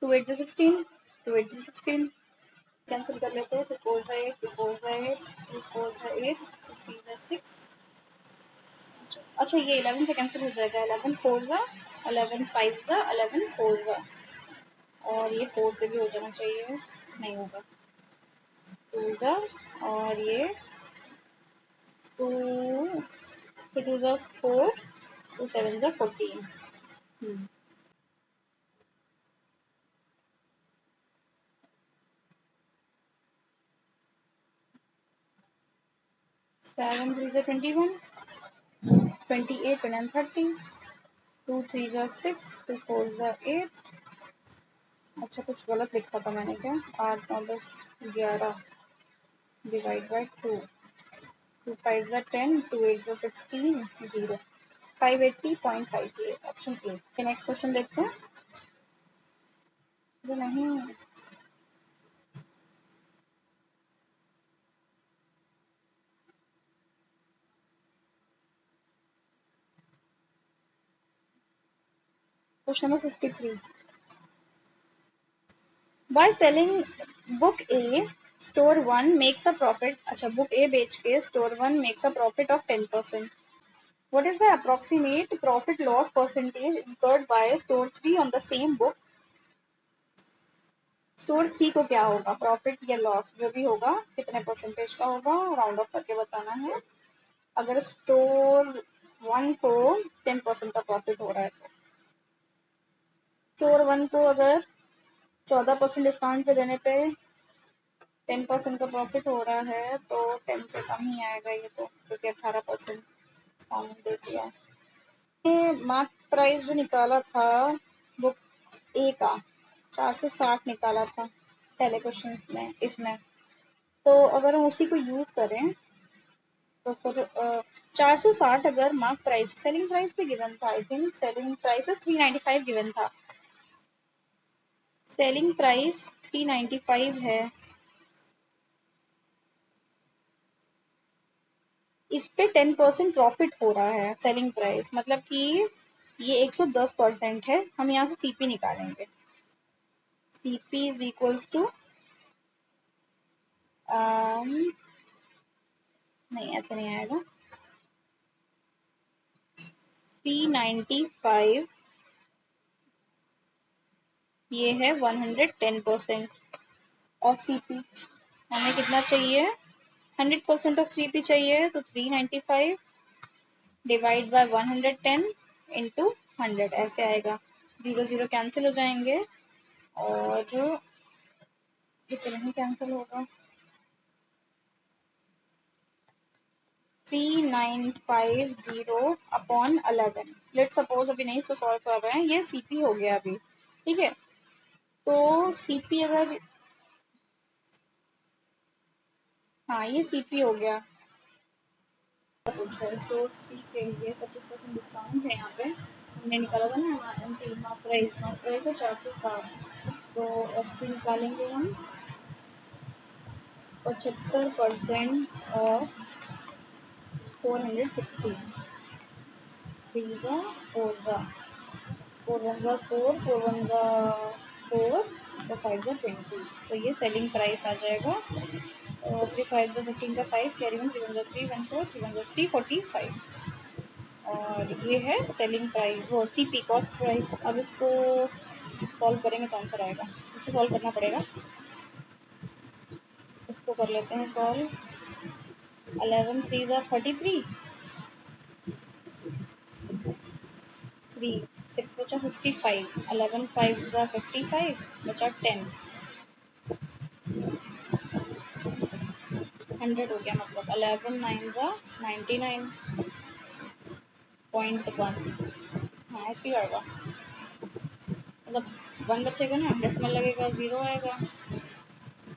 2 8 16, 2 8 16 कैंसिल कर लेते हैं तो 4 8, 2 4 8, 2 4 8, 2 3 6। अच्छा, ये 11 से कैंसिल हो जाएगा। 11 4 जा 11 5 जा 11 4 जा, और ये 4 से भी हो जाना चाहिए, नहीं होगा। 2 जा, और ये 2 2 जा 4, 2 7 जा 14। 7 3 जा 21, 28 and 30, 2 3 जा 6, 2 4 जा 8। अच्छा, कुछ गलत लिखा था मैंने क्या? 8 9 10 11 डिवाइड बाई 2, 2 5 जा 10, 2 8 जा 16, 0, 580.58 ऑप्शन ए। नेक्स्ट क्वेश्चन देखते हैं। जो नहीं, question number 53। By selling book A, store 1 makes a profit। अच्छा, बुक ए बेच के store 1 makes a profit of 10%. What is the approximate profit loss percentage incurred by store 3 on the same book? Store 3 को क्या होगा? प्रॉफिट या लॉस जो भी होगा कितने परसेंटेज का होगा, राउंड ऑफ करके बताना है। अगर स्टोर 1 को 10% का प्रॉफिट हो रहा है तो स्टोर 1 को अगर 14% डिस्काउंट पे देने पे 10% का प्रॉफिट हो रहा है तो 10 से कम ही आएगा ये तो, क्योंकि 18% डिस्काउंट दे दिया। मार्क प्राइस जो निकाला था बुक ए का 460 निकाला था पहले क्वेश्चन में इसमें, तो अगर हम उसी को यूज करें तो फिर 460 अगर मार्क प्राइस, सेलिंग प्राइस भी गिवन था। I think selling price 395 given था। सेलिंग प्राइस 395 है, इस पे 10% प्रॉफिट हो रहा है सेलिंग प्राइस, मतलब कि ये 110% है। हम यहाँ से सीपी निकालेंगे। सीपी इज इक्वल्स टू, नहीं ऐसे नहीं आएगा, 395 ये है 110% ऑफ सीपी। हमें कितना चाहिए? 100% ऑफ सीपी चाहिए, तो 395 डिवाइड बाय 110 इंटू 100 ऐसे आएगा, 0 0 कैंसिल हो जाएंगे और कितने ही कैंसिल होगा, 3950 अपॉन 11। लेट सपोज अभी नहीं इसको सॉल्व कर रहे हैं, ये सीपी हो गया अभी, ठीक है। तो सीपी अगर, हाँ ये सीपी हो गया। पूछ रहा है स्टोर फी के लिए 25% डिस्काउंट है यहाँ पे, हमने निकाला था ना एमआरपी, मार्क प्राइस है 460, तो एसपी निकालेंगे हम 75% ऑफ 460, 3 जा 4 जा 4 1 जा 4, 4 1 जा 4 और 5 जा 20, तो ये सेलिंग प्राइस आ जाएगा। और 3 5 जा 15 का 5 कैरी 1 3 1 जा 3 1 4 3 1 जा 3 45, और ये है सेलिंग प्राइस, वो सीपी कॉस्ट प्राइस। अब इसको सॉल्व करेंगे तो आंसर आएगा, इसको सॉल्व करना पड़ेगा। इसको कर लेते हैं सॉल्व, 11 3 जा 33, 3 6 बचा 65, 11 5 जा 55 बचा 10, 100 हो गया, मतलब 11 9 जा 99.1। हाँ ऐसे ही आएगा, मतलब 1 बचेगा ना, डेसिमल लगेगा, 0 आएगा,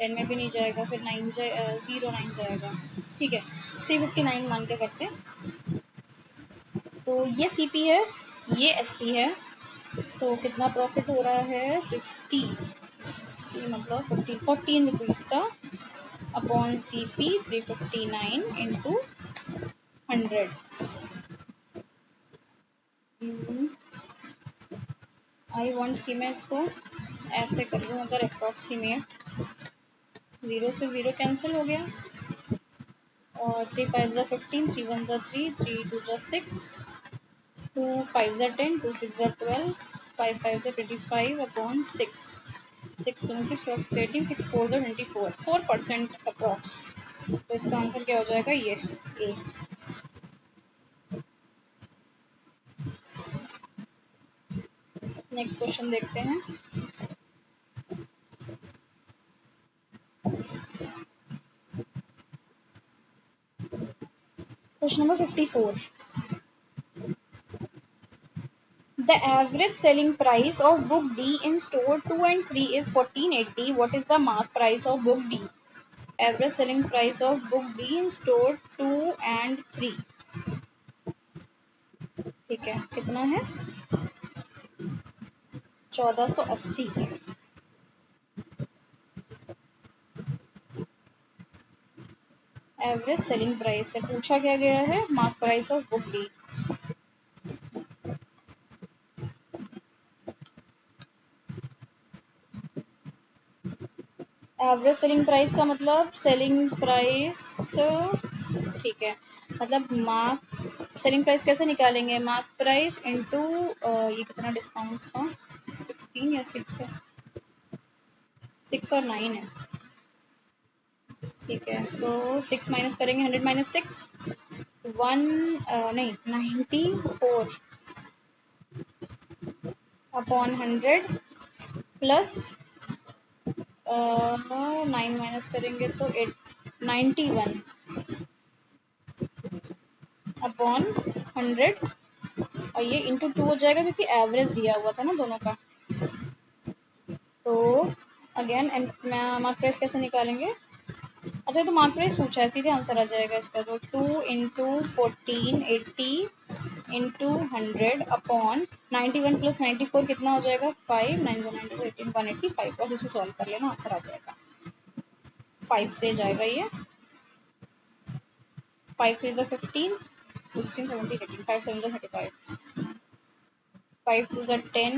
10 में भी नहीं जाएगा, फिर 0 9 जाएगा, ठीक है। 359 मान के करते हैं। तो ये सीपी है, ये एसपी है, तो कितना प्रॉफिट हो रहा है 60, मतलब 14 रुपीज़ का upon CP 359 into 100। I want कि मैं इसको ऐसे कर लूँ, अगर अप्रॉक्सीमेट, 0 से 0 कैंसिल हो गया, और 3 5 जा 15, 3 1 जा 3, 3 2 जा 6, 2 5 जा 10, 2 6 जा 12, 5 5 जा 25 अपॉन 6, 6 26 12 13, 6 4 जा 24, 4% अप्रॉक्स। तो इसका आंसर क्या हो जाएगा, ये ए। नेक्स्ट क्वेश्चन देखते हैं। Question number 54, the average selling price of book D in store 2 and 3 is 1480. What is the mark price of book D? Average selling price of book D in store 2 and 3, ठीक है, कितना है 1480। एवरेज सेलिंग प्राइस से पूछा क्या गया है, mark price of book D. Average selling price का मतलब सेलिंग प्राइस, ठीक है, मतलब मार्क सेलिंग प्राइस कैसे निकालेंगे, मार्क प्राइस इनटू ये कितना डिस्काउंट था, 16 या 6 है, 6 और 9 है, ठीक है। तो 6 माइनस करेंगे, 100 माइनस 6 1 नहीं 94 अपॉन 100 प्लस 9 माइनस करेंगे तो 91 अपॉन 100, और ये इंटू 2 हो जाएगा क्योंकि एवरेज दिया हुआ था ना दोनों का। तो अगेन मार्क प्राइस कैसे निकालेंगे, अच्छा तो मार्क प्राइस पूछा है, सीधे आंसर आ जाएगा इसका, तो 2 इंटू 1480 इंटू 100 अपॉन 91 प्लस 94 कितना हो जाएगा, 5 9 94 18 185, बस इसको सॉल्व कर लेना, आंसर आ जाएगा, 5 से जाएगा ये, 5 3 जा 15, 16 17 18, 5 7 जा 35, 5 2 जा 10,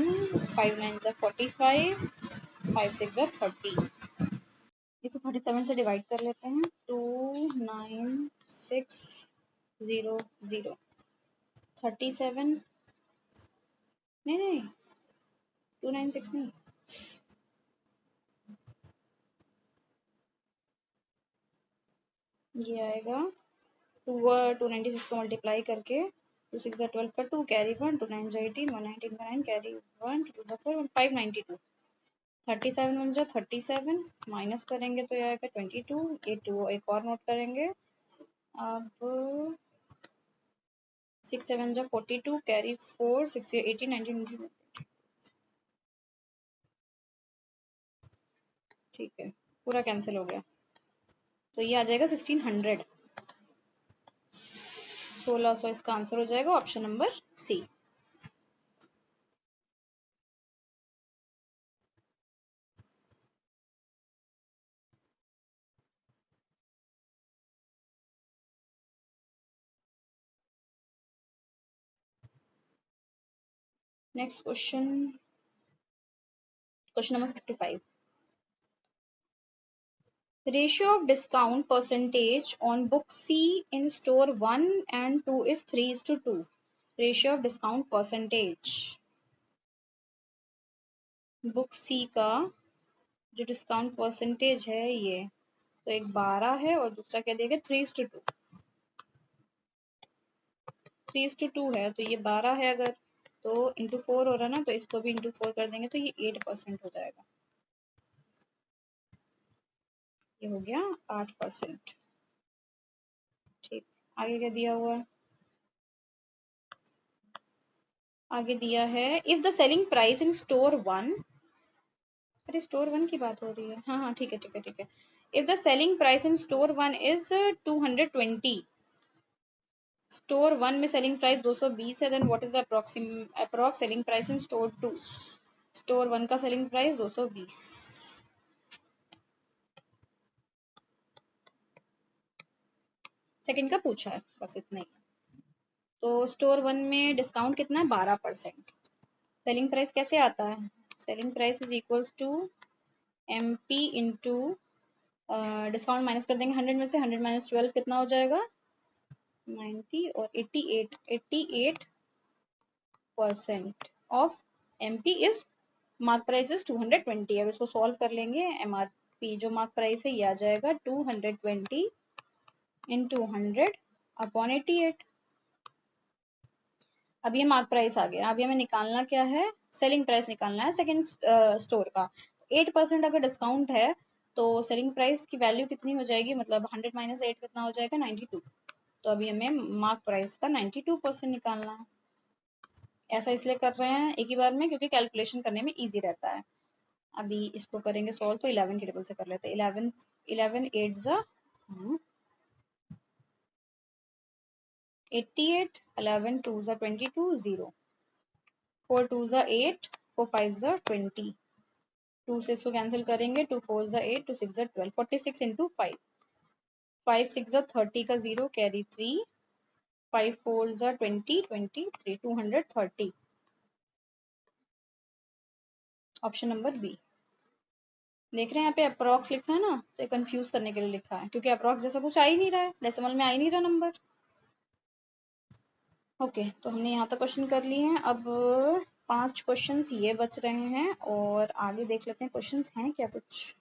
5 9 जा 45, 5 6 जा 30। इसको 37 से डिवाइड कर लेते हैं, 29600, 37, नहीं नहीं 296 नहीं, ये आएगा 296 को मल्टीप्लाई करके 2 6 12 का 2 कैरी 1, 2 9 18, 119 का 9 कैरी 1, 2 2 4, 592, 37 बन जा 37, माइनस करेंगे तो ये आएगा 22, ये 2 एक और नोट करेंगे। अब 6 7 जा 42, कैरी 4, 6 18 19 20, ठीक है पूरा कैंसिल हो गया, तो ये आ जाएगा 1600, 1600 इसका आंसर हो जाएगा option number C. Next question, question number 55, ratio of discount percentage on book C in store 1 and 2 is 3:2, ratio of discount percentage, book C का जो डिस्काउंट परसेंटेज है ये, तो एक 12 है और दूसरा क्या देगा 3:2, 3:2 है, तो ये 12 है अगर, तो इंटू 4 हो रहा ना, तो इसको भी इंटू 4 कर देंगे तो ये 8% हो जाएगा, ये हो गया 8%। ठीक, आगे क्या दिया हुआ है, आगे दिया है if the selling price in store 1, अरे स्टोर 1 की बात हो रही है, हाँ हाँ ठीक है ठीक है ठीक है, if the selling price in store 1 is 220, store 1 में सेलिंग प्राइस 220 है, then what is the approx selling price in store 2, store 1 का सेलिंग प्राइस 220, सेकंड का पूछा है बस इतना ही। तो स्टोर 1 में डिस्काउंट कितना है 12%, सेलिंग प्राइस कैसे आता है, selling price is equals to M P into discount minus कर देंगे 100 में से, 100 माइनस 12 कितना हो जाएगा 90 और 88% of M P is mark price is 220, अब इसको सॉल्व कर लेंगे, एमआरपी जो मार्क प्राइस है ये आ जाएगा 220 इंटू 100 अपॉन 88, अब ये मार्क प्राइस आ गया, अभी हमें निकालना क्या है, सेलिंग प्राइस निकालना है सेकंड स्टोर का, 8% अगर डिस्काउंट है तो सेलिंग प्राइस की वैल्यू कितनी हो जाएगी, मतलब 100 माइनस 8 कितना हो जाएगा 92, तो अभी हमें मार्क प्राइस का 92% निकालना है, ऐसा इसलिए कर रहे हैं एक ही बार में क्योंकि कैलकुलेशन करने में इजी रहता है। अभी इसको करेंगे सॉल्व, तो 11 की टेबल से कर लेते हैं, 11 8 जा 88, 11 2 जा 22, 0 4 2 जा 8, 4 5 जा 20, 2 से इसको कैंसिल करेंगे, 2 4 जा 8, 2 6 जा 12, 46 इंटू 5, 5 6 जा 30 का 0 कैरी 3, 5 4 जा 20, 23, 230, ऑप्शन नंबर बी। देख रहे हैं यहाँ पे अप्रॉक्स लिखा है ना, तो कंफ्यूज करने के लिए लिखा है क्योंकि अप्रॉक्स जैसा कुछ आ ही नहीं रहा है, डेसिमल में आ ही नहीं रहा नंबर। ओके, तो हमने यहाँ तक क्वेश्चन कर लिए हैं, अब 5 क्वेश्चंस ये बच रहे हैं और आगे देख लेते हैं क्वेश्चंस हैं क्या कुछ।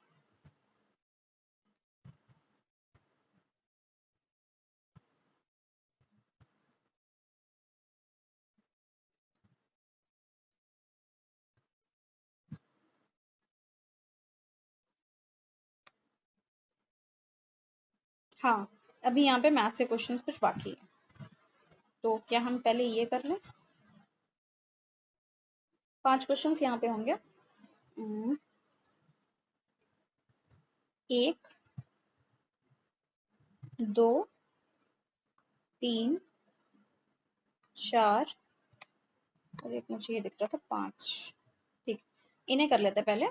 हाँ, अभी यहाँ पे मैथ से क्वेश्चंस कुछ बाकी है, तो क्या हम पहले ये कर लें, 5 क्वेश्चंस यहाँ पे होंगे, 1 2 3 4 और एक मुझे ये दिख रहा था 5, ठीक, इन्हें कर लेते हैं पहले।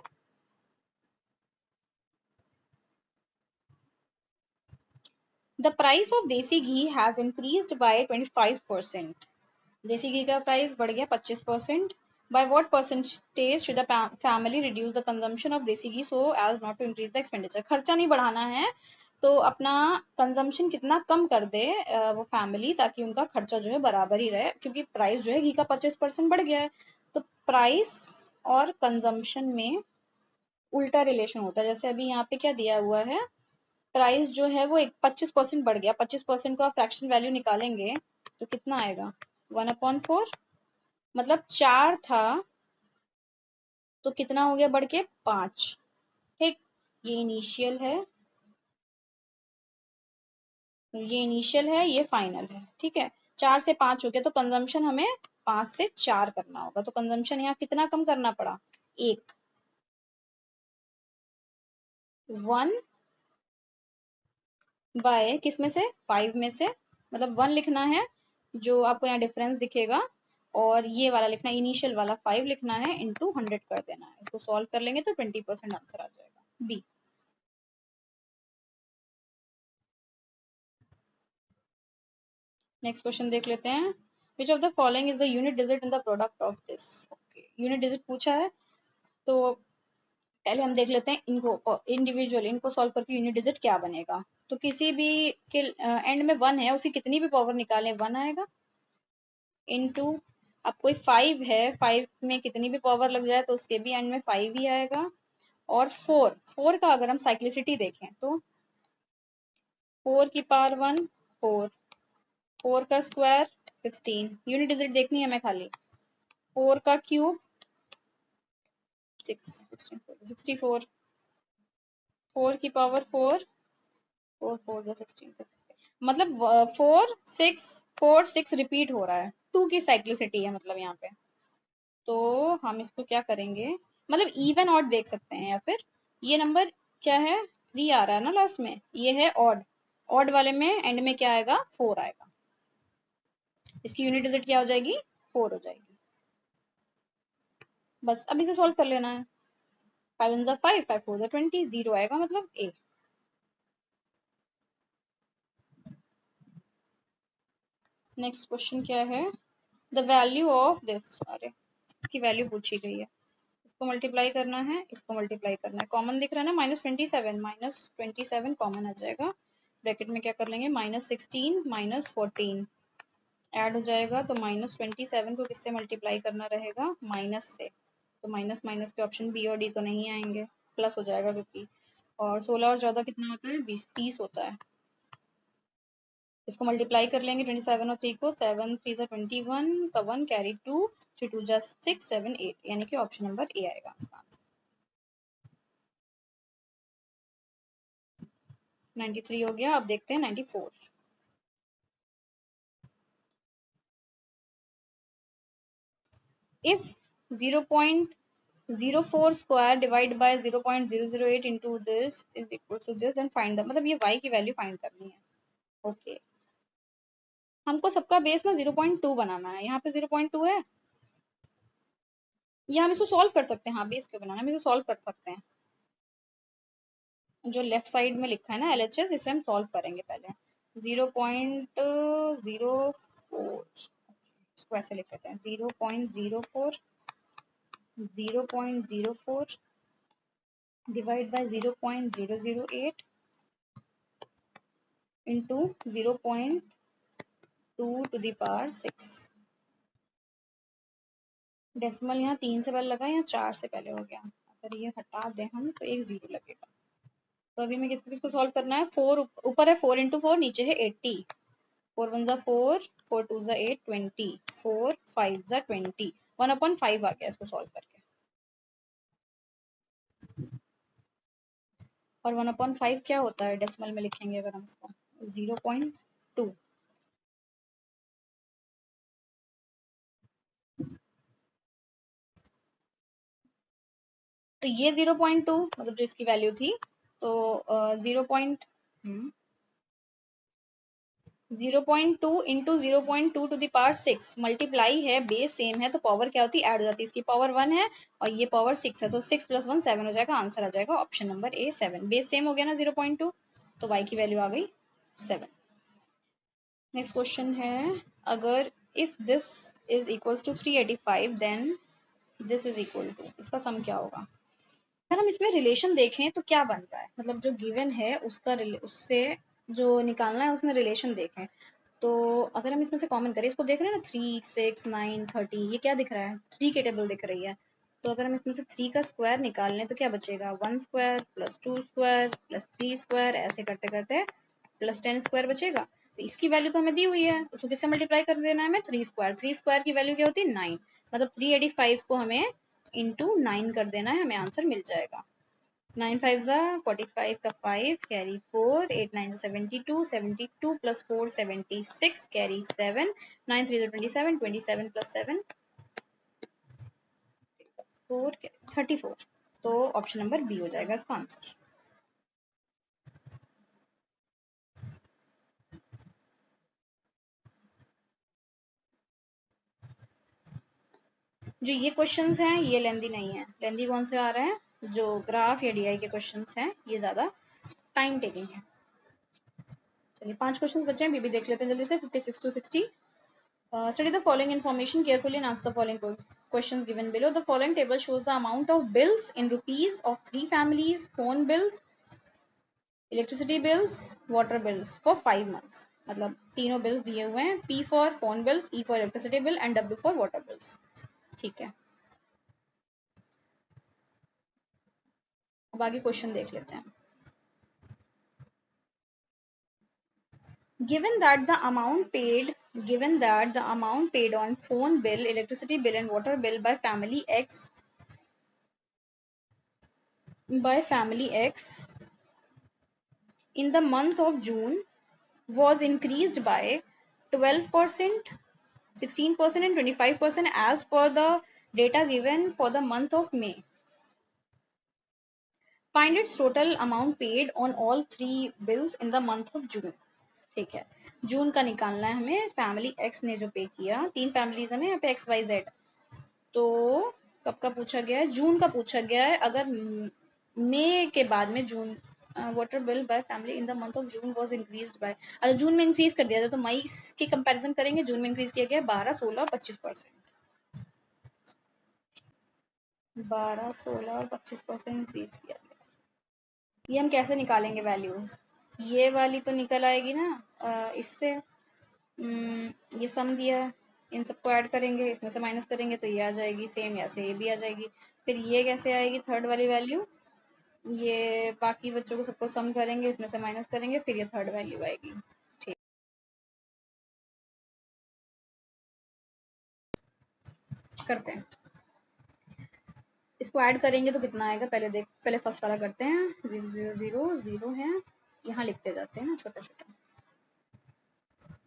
द प्राइस ऑफ देसी घी हैज इंक्रीज्ड बाय 25%, देसी घी का प्राइस बढ़ गया 25%, by what percentage should the family reduce the consumption of देसी घी so as not to increase the expenditure, खर्चा नहीं बढ़ाना है तो अपना कंजम्पशन कितना कम कर दे वो फैमिली, ताकि उनका खर्चा जो है बराबर ही रहे, क्योंकि प्राइस जो है घी का 25% बढ़ गया है, तो प्राइस और कंजम्पशन में उल्टा रिलेशन होता है, जैसे अभी यहाँ पे क्या दिया हुआ है, प्राइस जो है वो एक 25% बढ़ गया, 25% को आप फ्रैक्शन वैल्यू निकालेंगे तो कितना आएगा 1/4, मतलब 4 था तो कितना हो गया बढ़ के 5। ठीक, ये इनिशियल है, ये फाइनल है। ठीक है, 4 से 5 हो गया तो कंजम्पशन हमें 5 से 4 करना होगा, तो कंजम्पशन यहाँ कितना कम करना पड़ा, 1। 1 बाय किस में से, 5 में से, मतलब 1 लिखना है जो आपको यहाँ डिफरेंस दिखेगा, और ये वाला लिखना है इनिशियल वाला 5 लिखना है, इंटू 100 कर देना है। इसको सॉल्व कर लेंगे तो 20% आंसर आ जाएगा बी। नेक्स्ट क्वेश्चन देख लेते हैं। Which of the following is the unit digit in the product of this. Okay, unit digit पूछा है तो पहले हम देख लेते हैं इनको इंडिविजुअल, इनको सॉल्व करके यूनिट डिजिट क्या बनेगा। तो किसी भी के एंड में 1 है, उसी कितनी भी पावर निकालें 1 आएगा, इनटू अब कोई 5 है, 5 में कितनी भी पावर लग जाए तो उसके भी एंड में 5 ही आएगा। और 4 का अगर हम साइक्लिसिटी देखें तो 4 की पावर 1 4, 4 का स्क्वायर 16, यूनिट डिजिट देखनी है हमें खाली। 4 का क्यूब 64, 4 की पावर 4, 4 4 जा 16, मतलब 4 6 4 6 रिपीट हो रहा है, 2 की साइक्लिसिटी है मतलब यहाँ पे। तो हम इसको क्या करेंगे, मतलब इवन ऑड देख सकते हैं, या फिर ये नंबर क्या है 3 आ रहा है ना लास्ट में, ये है ऑड, ऑड वाले में एंड में क्या आएगा 4 आएगा, इसकी यूनिट डिजिट क्या हो जाएगी 4 हो जाएगी। बस अब इसे सॉल्व कर लेना है। 5 1 5, 5 4 20, 0 आएगा मतलब ए। नेक्स्ट क्वेश्चन क्या है, द वैल्यू ऑफ दिस, अरे इसकी वैल्यू पूछी गई है, इसको मल्टीप्लाई करना है, इसको मल्टीप्लाई करना है, कॉमन दिख रहा है ना -27 कॉमन आ जाएगा, ब्रैकेट में क्या कर लेंगे -16 -14 ऐड हो जाएगा, तो -27 को किससे मल्टीप्लाई करना रहेगा, माइनस से, तो माइनस माइनस के ऑप्शन बी और डी तो नहीं आएंगे, प्लस हो जाएगा क्योंकि, और 16 और 14 कितना होता है 20 30 होता है। इसको मल्टीप्लाई कर लेंगे 27 और 3 को, 7 3 जा 21 का 1 कैरी 2, 3 2 जा 6 7 8, यानी कि ऑप्शन नंबर ए आएगा इसका आंसर। 93 हो गया, अब देखते हैं 94। If 0.04 square divide by 0.008 into this is equal to this, then find the, मतलब ये y की वैल्यू फाइंड करनी है। ओके, हमको सबका बेस ना 0.2 बनाना है, यहाँ पे 0.2 है, या हम इसको सॉल्व कर सकते हैं, हाँ बेस क्यों बनाना है, हम इसको सॉल्व कर सकते हैं, जो लेफ्ट साइड में लिखा है ना LHS, इसे हम सॉल्व करेंगे पहले। 0.04, इसको ऐसे लिख लेते हैं 0.04, 0.04 divide by 0.008 into 0.2 to the power 6। Decimal यहाँ 3 से पहले लगा या 4 से पहले हो गया, अगर ये हटा दें हम तो एक 0 लगेगा। तो अभी मैं किसको किसको सॉल्व करना है, 4 ऊपर है 4 इंटू 4, नीचे है 80, 4 1 जा 4, 4 2 जा 8 20, 4 5 जा 20, 1/5 आ गया इसको सॉल्व करके, और 1/5 क्या होता है डेसिमल में लिखेंगे अगर हम इसको 0.2। तो ये 0.2 मतलब जो इसकी वैल्यू थी, तो 0.2 into 0.2 to the power 6 multiply है, बेस सेम है तो पावर क्या होती है ऐड हो जाती है, इसकी पावर 1 है और ये पावर 6 है, तो 6 + 1 7 हो जाएगा, आंसर आ जाएगा option number A 7। Base same हो गया ना 0.2, तो y की वैल्यू आ गई 7। नेक्स्ट क्वेश्चन है, अगर if this is equals to 385 then this is equal to, इसका सम क्या होगा। अगर हम इसमें रिलेशन देखें तो क्या बन रहा है, मतलब जो गिवन है उसका उससे जो निकालना है उसमें रिलेशन देखें, तो अगर हम इसमें से कॉमन करें, इसको देख रहे हैं ना 3 6 9 30, ये क्या दिख रहा है 3 की टेबल दिख रही है, तो अगर हम इसमें से 3 का स्क्वायर निकाल लें तो क्या बचेगा 1 square plus 2 square plus 3 square, ऐसे करते करते प्लस 10 स्क्वायर बचेगा। इसकी वैल्यू तो हमें दी हुई है, उसको किससे मल्टीप्लाई कर देना है हमें, 3 स्क्वायर। 3 स्क्वायर की वैल्यू क्या होती है 9, मतलब 385 को हमें इंटू 9 कर देना है, हमें आंसर मिल जाएगा। 9 5 45 का 5 कैरी 4, 8 9 72, 72 प्लस 4 76 कैरी 7, 9 3 27, 27 प्लस 7 4 34। तो ऑप्शन नंबर बी हो जाएगा इसका आंसर। जो ये क्वेश्चंस हैं ये लेंदी नहीं है। लेंदी कौन से आ रहे हैं, जो ग्राफ या डीआई के क्वेश्चंस हैं, ये ज्यादा टाइम टेकिंग है। चलिए 5 क्वेश्चंस बचे हैं, बीबी देख लेते हैं जल्दी से। 56 to 60। Study the following information carefully and answer the following questions given below. The following table shows the amount of bills in rupees of 3 families: phone bills, electricity bills, water bills for 5 months. मतलब तीनों बिल्स दिए हुए हैं, P for phone bills, E for electricity bill and W for water bills। ठीक है, अब आगे क्वेश्चन देख लेते हैं। Given that the amount paid on phone bill, electricity bill and water bill by family X in the month of June was increased by 12%, 16% and 25% as per the data given for the month of May. Find its total amount paid on all 3 bills in the month of June। ठीक है, जून का निकालना है हमें। फैमिली एक्स ने जो पे किया, 3 फैमिलीज है ना यहाँ पे एक्स वाई जेड, तो कब का पूछा गया है, जून का पूछा गया है। अगर मई के बाद में जून, water bill by family in the month of June was increased by, अच्छा जून में इंक्रीज कर दिया था तो मई के कंपैरिजन करेंगे, जून में इंक्रीज किया गया 12 16 25%, 12 16 25% इंक्रीज किया गया। ये हम कैसे निकालेंगे वैल्यूज, ये वाली तो निकल आएगी ना इससे। ये सम दिया है, इन सबको ऐड करेंगे, इसमें से माइनस करेंगे तो ये आ जाएगी सेम, या से ये भी आ जाएगी। फिर ये कैसे आएगी थर्ड वाली वैल्यू, ये बाकी बच्चों को सबको सम करेंगे, इसमें से माइनस करेंगे, फिर ये थर्ड वैल्यू आएगी। ठीक, करते हैं, इसको ऐड करेंगे तो कितना आएगा, पहले फर्स्ट वाला करते हैं। 0 0 0 है, यहाँ लिखते जाते हैं ना छोटा छोटा,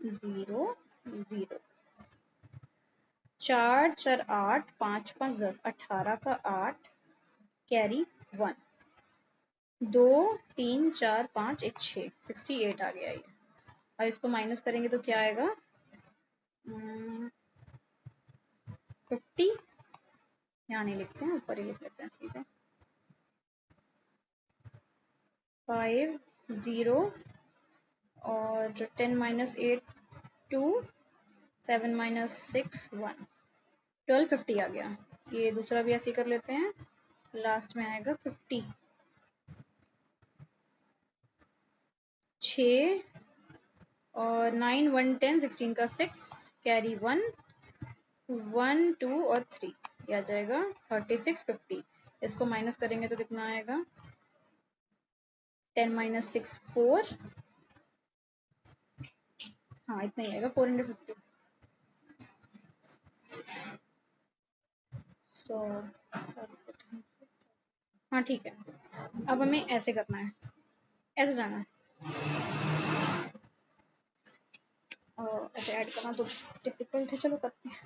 0 0 4 4 8 5 5 10 18 का 8 कैरी 1, 2 3 4 5 1 6 68 आ गया ये। अब इसको माइनस करेंगे तो क्या आएगा, 50, यहाँ नहीं लिखते हैं, ऊपर ही लिख लेते हैं सीधे। 5 0 और 10 माइनस 8 2, 7 माइनस 6 1, 1250 आ गया। ये दूसरा भी ऐसे कर लेते हैं, लास्ट में आएगा 50, 6 और 9 1 10 16 का 6 कैरी 1 1 2 और 3, ये आ जाएगा 36 50। इसको माइनस करेंगे तो कितना आएगा, 10 माइनस 6 4, हाँ इतना ही आएगा 450। तो हाँ ठीक है, अब हमें ऐसे करना है, ऐसे जाना है, और ऐसे ऐड करना तो डिफिकल्ट है, चलो करते हैं।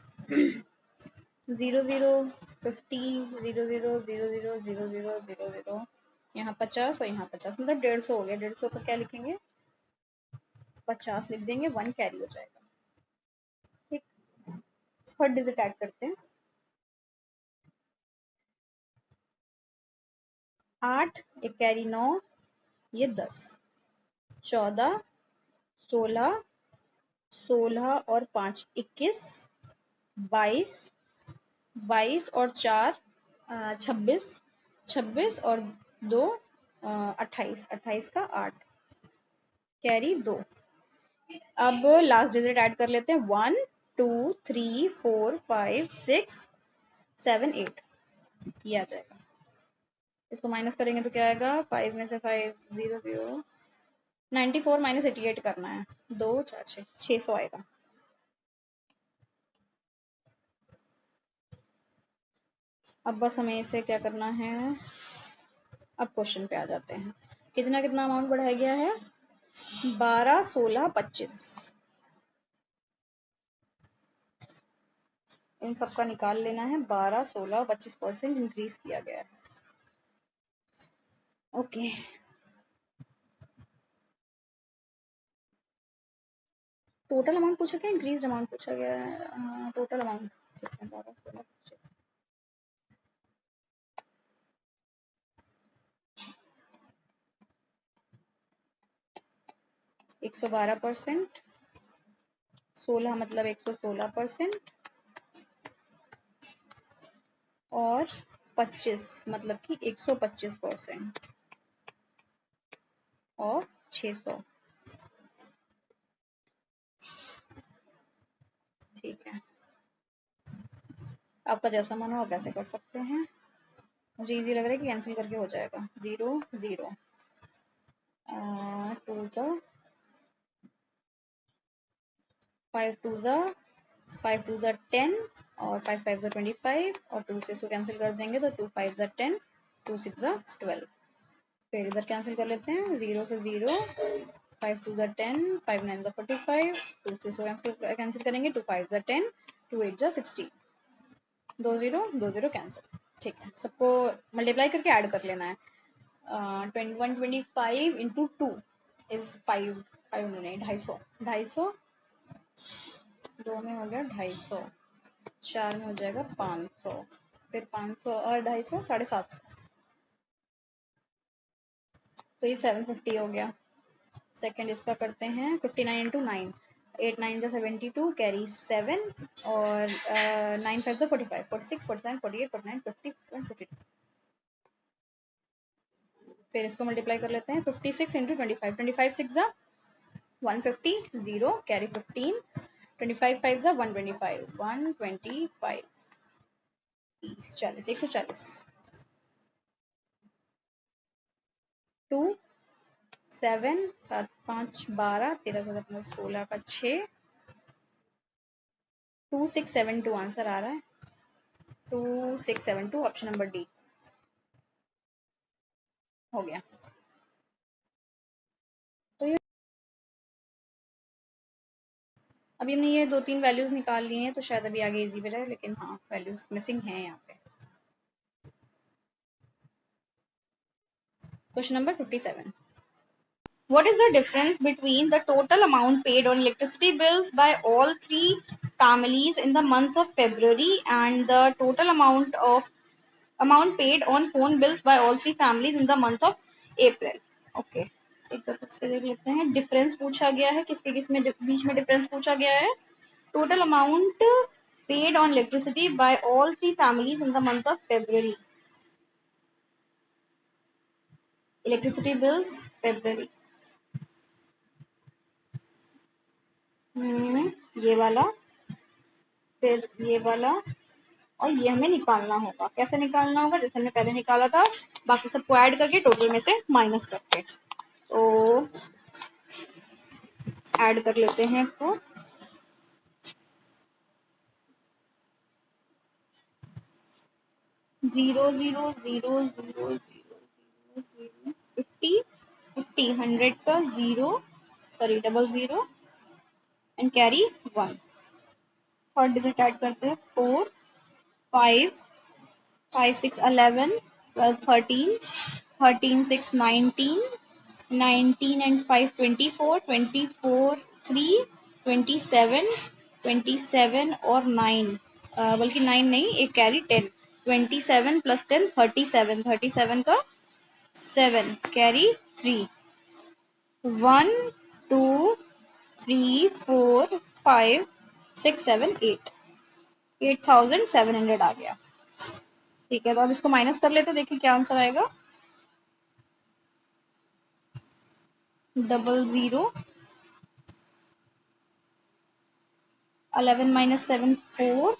0 0 50 0 0 0 0 0 0 0 0, यहाँ 50 और यहाँ 50, मतलब 150 हो गया। 150 का क्या लिखेंगे, 50 लिख देंगे, 1 कैरी हो जाएगा। ठीक, थर्ड डिजिट ऐड करते हैं, 8 एक कैरी 9, ये 10, 14 16 16 और 5 21, 22 22 और 4 26, 26 और 2 28, 28 का 8 कैरी 2। अब लास्ट डिजिट ऐड कर लेते हैं, 1 2 3 4 5 6 7 8, ये आ जाएगा। इसको माइनस करेंगे तो क्या आएगा, 5 में से 5 0 0, 94 माइनस 88 करना है, 2 4 6 600 आएगा। अब बस हमें इसे क्या करना है, अब क्वेश्चन पे आ जाते हैं। कितना कितना अमाउंट बढ़ाया गया है, 12 16 25, इन सब का निकाल लेना है। 12 16 25% इंक्रीज किया गया है। ओके टोटल अमाउंट पूछा गया, इंक्रीज अमाउंट पूछा गया है, टोटल अमाउंट 12 16 25 112%, 16 मतलब 116% और 25 मतलब कि 125% और 600। ठीक है, आपका जैसा मन हो आप वैसे कर सकते हैं। मुझे इजी लग रहा है कि कैंसिल करके हो जाएगा। 0 0 2 ज़ा 5 2 ज़ा 5 2 ज़ा 10 और 5 5 ज़ा 25 और 2 से इसको कैंसिल कर देंगे तो 2 5 ज़ा 10 2 6 ज़ा 12। फिर इधर कैंसिल कर लेते हैं, 0 से 0 5 2 ज़ा 10 5 9 ज़ा 45 2 से इसको कैंसिल करेंगे 2 5 ज़ा 10 2 8 ज़ा 16 2 0 कैंसिल। ठीक है, सबको मल्टीप्लाई करके ऐड कर लेना है। 125 इंटू 2 इज 5 5 नहीं 250 250 2 में हो गया 250, 4 में हो जाएगा 500, फिर 500 और 250 750, तो ये 750 हो गया। सेकंड इसका करते हैं 59 इंटू 9 8 9 जा 72 कैरी 7 और 9 5 जा 45 46 47 48 49 50 52। फिर इसको मल्टीप्लाई कर लेते हैं 56 इंटू 25 25 6 जा 150 0 कैरी 15 25 5 जा 125 125 30 40 140 2 7 7 5 12 13 17 16 का 6 2672 आंसर आ रहा है 2672 ऑप्शन नंबर डी हो गया। तो ये अभी हमने ये 2-3 वैल्यूज निकाल लिए हैं तो शायद अभी आगे इजी भी रहे, लेकिन हाँ वैल्यूज मिसिंग हैं यहाँ पे। Question number 57, what is the difference between the total amount paid on electricity bills by all three families in the month of February and the total amount paid on phone bills by all three families in the month of April? Okay, एक बार फिर से देख लेते हैं। डिफरेंस पूछा गया है, किसके किसमें बीच में डिफरेंस पूछा गया है। Total amount paid on electricity bye all three families in the month of February, electricity bills February। ये वाला, फिर ये वाला और ये हमें निकालना होगा। कैसे निकालना होगा, जैसे हमने पहले निकाला था, बाकी सबको ऐड करके टोटल में से माइनस करके। तो ऐड कर लेते हैं इसको। 0 0 0 0 50 50 100 का 0 sorry 00 and carry 1। Third digit add करते हैं 4 5 5 6 11 12 13 13 6 19 19 and 5 24 24 3 27 27 और 9 बल्कि 9 नहीं, एक कैरी 10 27 प्लस 10 37 37 का 7 कैरी 3 1 2 3 4 5 6 7 8 8700 आ गया। ठीक है, तो अब इसको माइनस कर लेते, देखिए क्या आंसर आएगा। 00 11 minus 7 4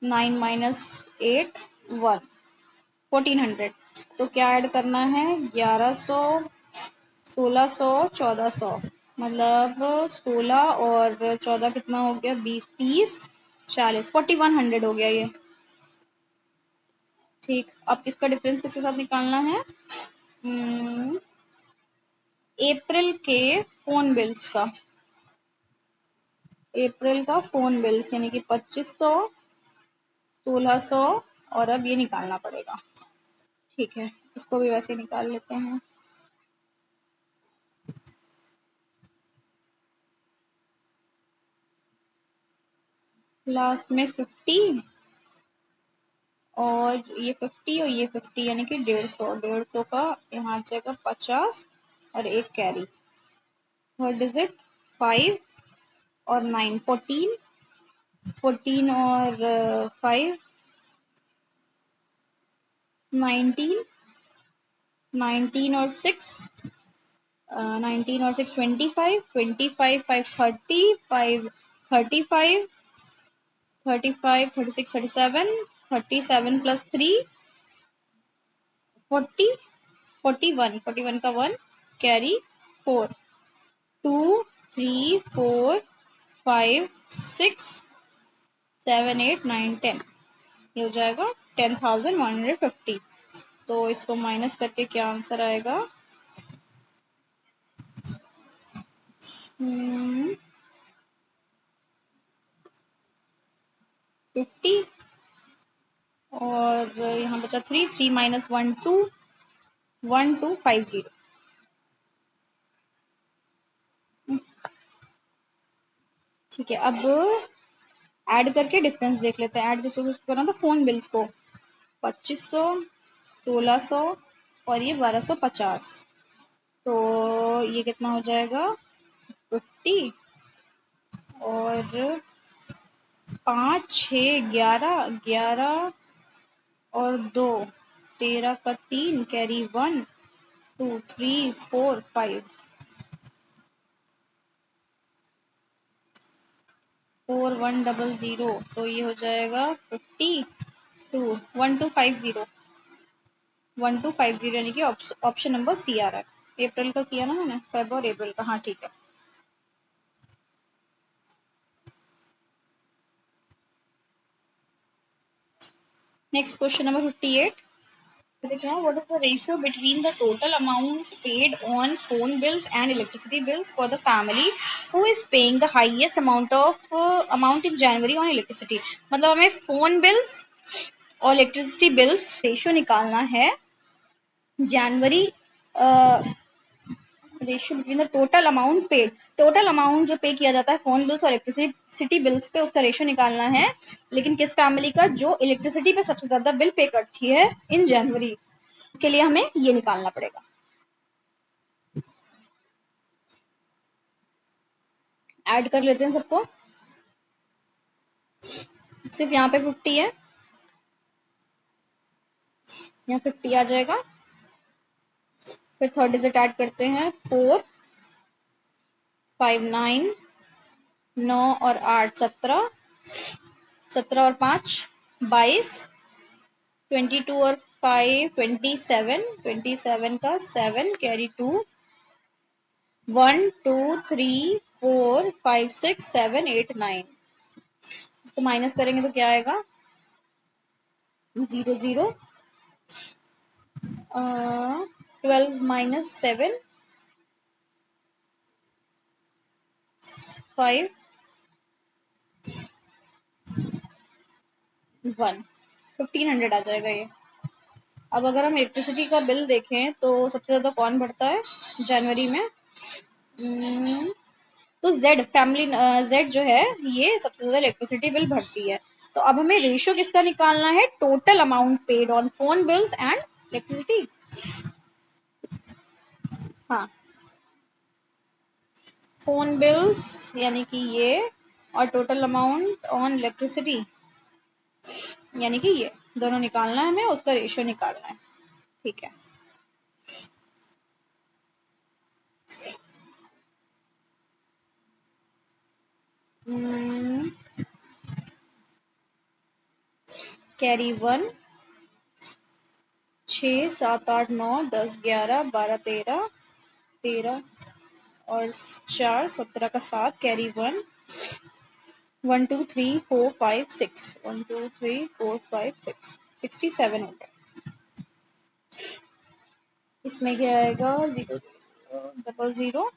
9 minus 8 1 1400। तो क्या ऐड करना है, 1100 1600 1400 मतलब 16 और 14 कितना हो गया, 20 30 40 4100 हो गया ये। ठीक, अब इसका डिफरेंस किसके साथ निकालना है, अप्रैल के फोन बिल्स का, अप्रैल का फोन बिल्स यानी कि 2500 1600 और अब ये निकालना पड़ेगा। ठीक है, इसको भी वैसे निकाल लेते हैं। लास्ट में 50 और ये 50 और ये 50 यानी कि 150 का यहाँ आ जाएगा 50 और एक कैरी, थर्ड डिजिट 5 और 9 14 14 और 5 19 19 और 6 19 और 6 25 25 5 30 5 35 35 36 37 37 प्लस 3 40 41 41 का 1 कैरी 4 2 3 4 5 6 7 8 9 10 ये हो जाएगा 10,150। तो इसको माइनस करके क्या आंसर आएगा, 50 और यहाँ बचा 3 3 माइनस 1 2 1250। ठीक है, अब ऐड करके डिफरेंस देख लेते हैं। ऐड किसको करना था, फोन बिल्स को, 2500 1600 और ये 1250। तो ये कितना हो जाएगा, 50 और 5 6 11 11 और 2 13 का 3 कैरी 1 2 3 4 5 4100। तो ये हो जाएगा 52 1250 1250 यानी कि ऑप्शन नंबर सी आ रहा है। अप्रैल का किया ना मैंने, फेब और अप्रैल का, हाँ ठीक है। नेक्स्ट क्वेश्चन नंबर 58 देखते हैं, what is the ratio between the total amount paid on phone bills and electricity bills for the family who is paying the highest amount in January on electricity. मतलब हमें फोन बिल्स और इलेक्ट्रिसिटी बिल्स रेशियो निकालना है जनवरी, ratio between the total amount paid, total amount जो पे किया जाता है फोन बिल्स और इलेक्ट्रिसिटी बिल्स पे उसका रेशियो निकालना है, लेकिन किस फैमिली का, जो इलेक्ट्रिसिटी पे सबसे ज्यादा बिल पे करती है इन जनवरी, के लिए हमें ये निकालना पड़ेगा। ऐड कर लेते हैं सबको, सिर्फ यहाँ पे 50 है, यहाँ 50 आ जाएगा। फिर थर्ड डिजिट ऐड करते हैं, 4 5 9 9 और 8 17 17 और 5 22 22 और 5 27 27 का 7 कैरी 2 1 2 3 4 5 6 7 8 9। इसको माइनस करेंगे तो क्या आएगा, 0 0 12 माइनस 7 5 1 1500 आ जाएगा ये। अब अगर हम इलेक्ट्रिसिटी का बिल देखें तो सबसे ज्यादा कौन बढ़ता है जनवरी में, तो जेड फैमिली, जेड जो है ये सबसे ज्यादा इलेक्ट्रिसिटी बिल भरती है। तो अब हमें रेशियो किसका निकालना है, total amount paid on phone bills and electricity. हाँ, फोन बिल्स यानी कि ये, और टोटल अमाउंट ऑन इलेक्ट्रिसिटी यानी कि ये, दोनों निकालना है हमें, उसका रेशियो निकालना है। ठीक है, कैरी 1 6 7 8 9 10 11 12 13 13 और 4 17 का 7 कैरी 1 1 2 3 4 5 6 1 2 3 4 5 6 67 हो गया। इसमें क्या आएगा 0 डबल 0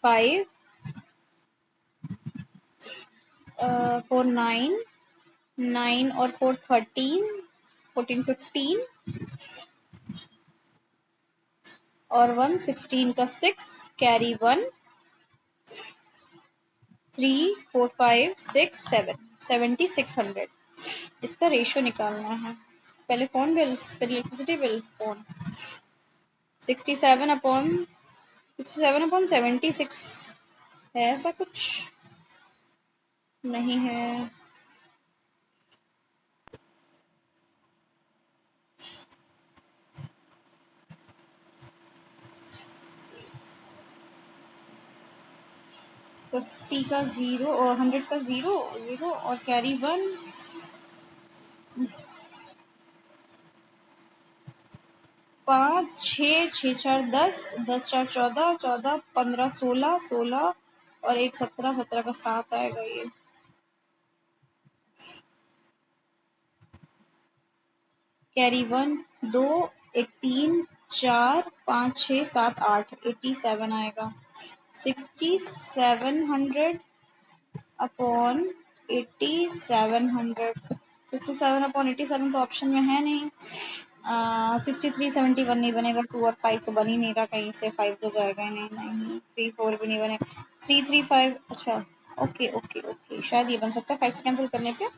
5 4 9 9 और 4 13 14 15 और 1 16 का 6 कैरी 1 3 4 5 6 7 7600 इसका रेशियो निकालना है। पहले फोन बिल फिर इलेक्ट्रिसिटी बिल फोन 67/76 है ऐसा कुछ नहीं है। तो 50 का 0 और 100 का 0 0 और कैरी 1 5 6 6 4 10 10 4 14 14 15 16 16 और 1 17 17 का 7 आएगा ये। कैरी 1 2 1 3 4 5 6 7 8 87 आएगा। 6700 अपॉन 8700 67 अपॉन 87 तो ऑप्शन में है नहीं। 6371 नहीं बनेगा। 2 और 5 तो बन ही नहीं रहा कहीं से। 5 तो जाएगा ही नहीं। नहीं 3 4 भी नहीं बनेगा। 3 3 5 अच्छा ओके ओके ओके शायद ये बन सकता है 5 से कैंसिल करने पे।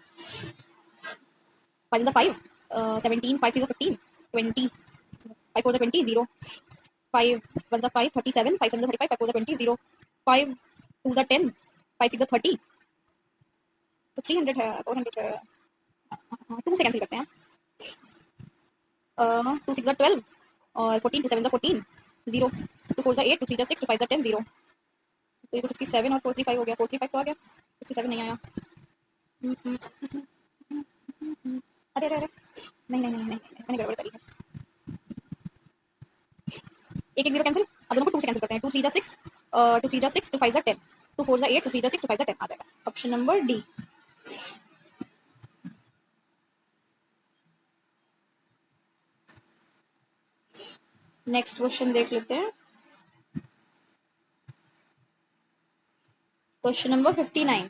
5 5 17 5 3 15 20 5 4 20 0 5 1 5 37 5 7 35 5 4 20 0 5 2 10 5 6 30 तो 300 है 400 है। 2 से कैंसिल करते हैं। 2 6 12 और 14 2 7 14 0 2 4 8 2 3 6 2 5 10 0 तो ये तो 67 और 435 हो गया। 435 तो आ गया 67 नहीं आया। अरे अरे अरे नहीं नहीं नहीं नहीं मैंने गड़बड़ करी है। एक एक जीरो कैंसिल। अब दोनों को 2 से कैंसिल करते हैं। 2 3 6 2 3 6 2 5 10 2 4 8 2 3 6 2 5 10 आ जाएगा। Option number D. Next question देख लेते हैं। Question number 59।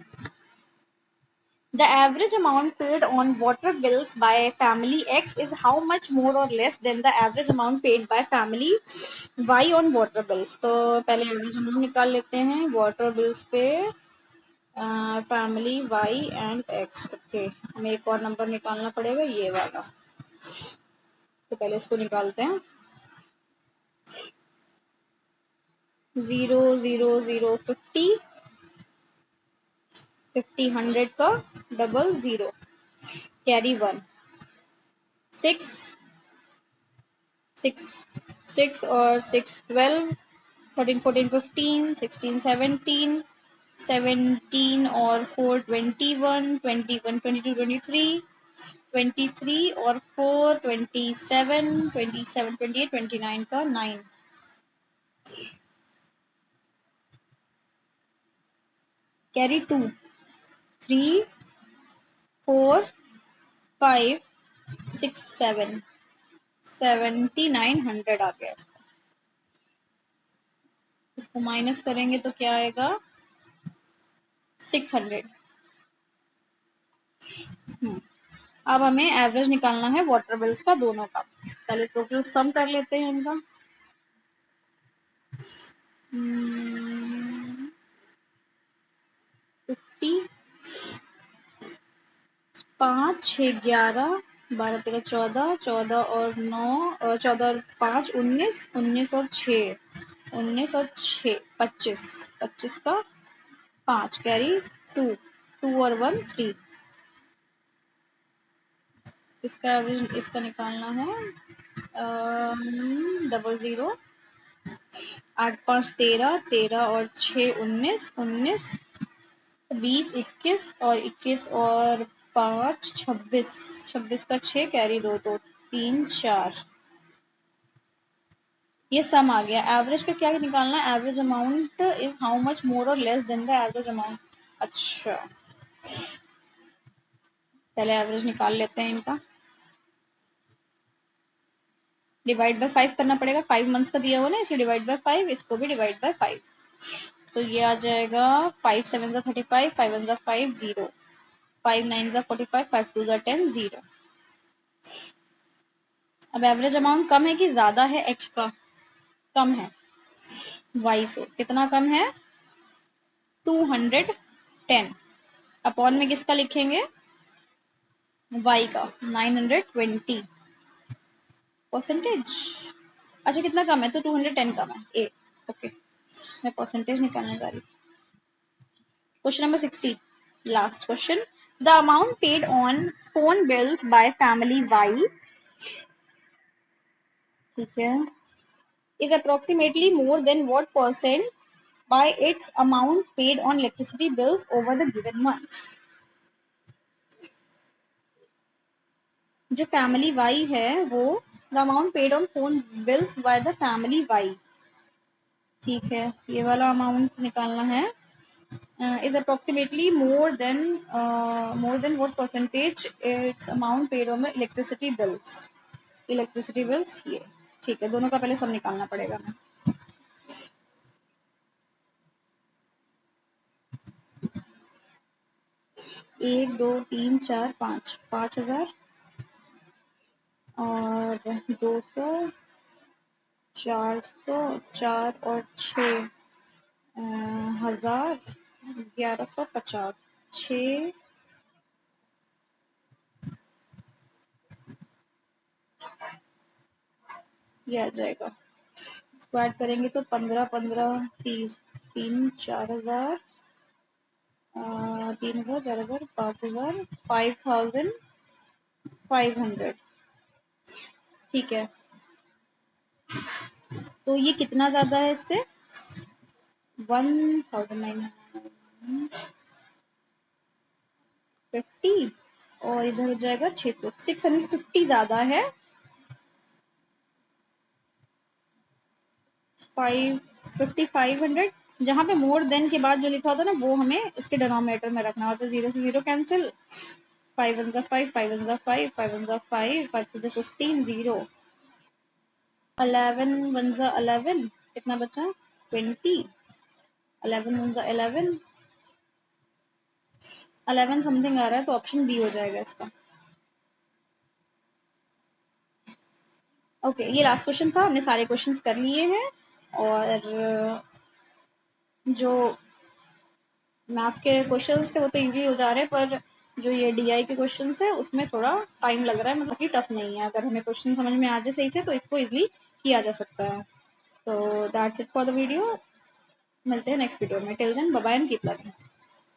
The average amount paid on water bills by family X is how much more or less than the average amount paid by family Y on water bills? तो पहले एवरेज अमाउंट निकाल लेते हैं वाटर बिल्स पे family Y and X। Okay हमें एक और नंबर निकालना पड़ेगा ये वाला। तो पहले इसको निकालते हैं। 0 0 0 50 50 100 का डबल 0 कैरी 1 6 6 6 और 6 12 13 14 15 16 17 17 और 4 21 21 22 23 23 और 4 27 27 28 29 का 9 कैरी 2 3 4 5 6 7 7900 आ गया। इसको माइनस करेंगे तो क्या आएगा 600। अब हमें एवरेज निकालना है वाटर बिल्स का दोनों का। पहले टोटल सम कर लेते हैं इनका। 50 5 6 11 12 13 14 14 और 9 और 14 और 5 19 19 और 6 19 और 6 25 25 का 5 कैरी 2 2 और 1 3। इसका एवरेज इसका निकालना है 00 8 5 13, 13 और 6 19, 19 20 21 और 21 और 5 26, 26 का 6 कैरी 2 तो 3 4। ये सम आ गया। एवरेज का क्या निकालना है? Average amount is how much more और less than the average amount. अच्छा, पहले एवरेज निकाल लेते हैं इनका। डिवाइड बाय 5 करना पड़ेगा, 5 मंथ्स का दिया हुआ ना, इसलिए डिवाइड बाय 5, इसको भी डिवाइड बाय 5। तो ये आ जाएगा 5 7 जा 35, 5 1 जा 5 0, 5 9 जा 45, 5 2 जा 10 0। अब एवरेज अमाउंट कम है कि ज्यादा है? एक्स का कम है, वाई से कितना कम है? 210। अपॉन में किसका लिखेंगे? वाई का 920 परसेंटेज। अच्छा कितना कम है? तो 210 कम है। ए ओके, मैं परसेंटेज निकालने जा रही हूँ। Question number 60, last question. The amount paid on phone bills by family Y, ठीक है, is approximately more than what percent by its amount paid on electricity bills over the given month। जो फैमिली वाई है वो the amount paid on phone bills by the family Y, ठीक है, ये वाला अमाउंट निकालना है। Is approximately more than what percentage its amount paid on electricity bills, electricity bills ये, ठीक है, दोनों का पहले सब निकालना पड़ेगा। मैं 1 2 3 4 5, 5000 और 200, 400, 4 और 6 1000, 1150, 6 ये आ जाएगा। इसको ऐड करेंगे तो 15 15 30, 3 4000, 3000 4000 5000, 5500, ठीक है। तो ये कितना ज्यादा है इससे? 1950 और इधर हो जाएगा 600, 650 ज्यादा है। 500, जहाँ पे मोर देन के बाद जो लिखा होता है ना वो हमें इसके डिनोमिनेटर में रखना होता है। 0 से 0 कैंसिल, 5 1 5, 5 1 5, 5 1 5, 5 2 15 0, 11 1 11, कितना बचा? 20, 11 1 11, 11 समथिंग आ रहा है, तो ऑप्शन बी हो जाएगा इसका। ओके, ये लास्ट क्वेश्चन था, हमने सारे क्वेश्चंस कर लिए हैं। और जो मैथ्स के क्वेश्चंस थे वो तो इजी हो जा रहे हैं, पर जो ये डीआई के क्वेश्चंस है उसमें थोड़ा टाइम लग रहा है, मतलब कि टफ नहीं है। अगर हमें क्वेश्चन समझ में आ जाए सही से तो इसको इजीली किया जा सकता है। So that's it for the video, मिलते हैं नेक्स्ट वीडियो में। Till then bye bye and keep learning.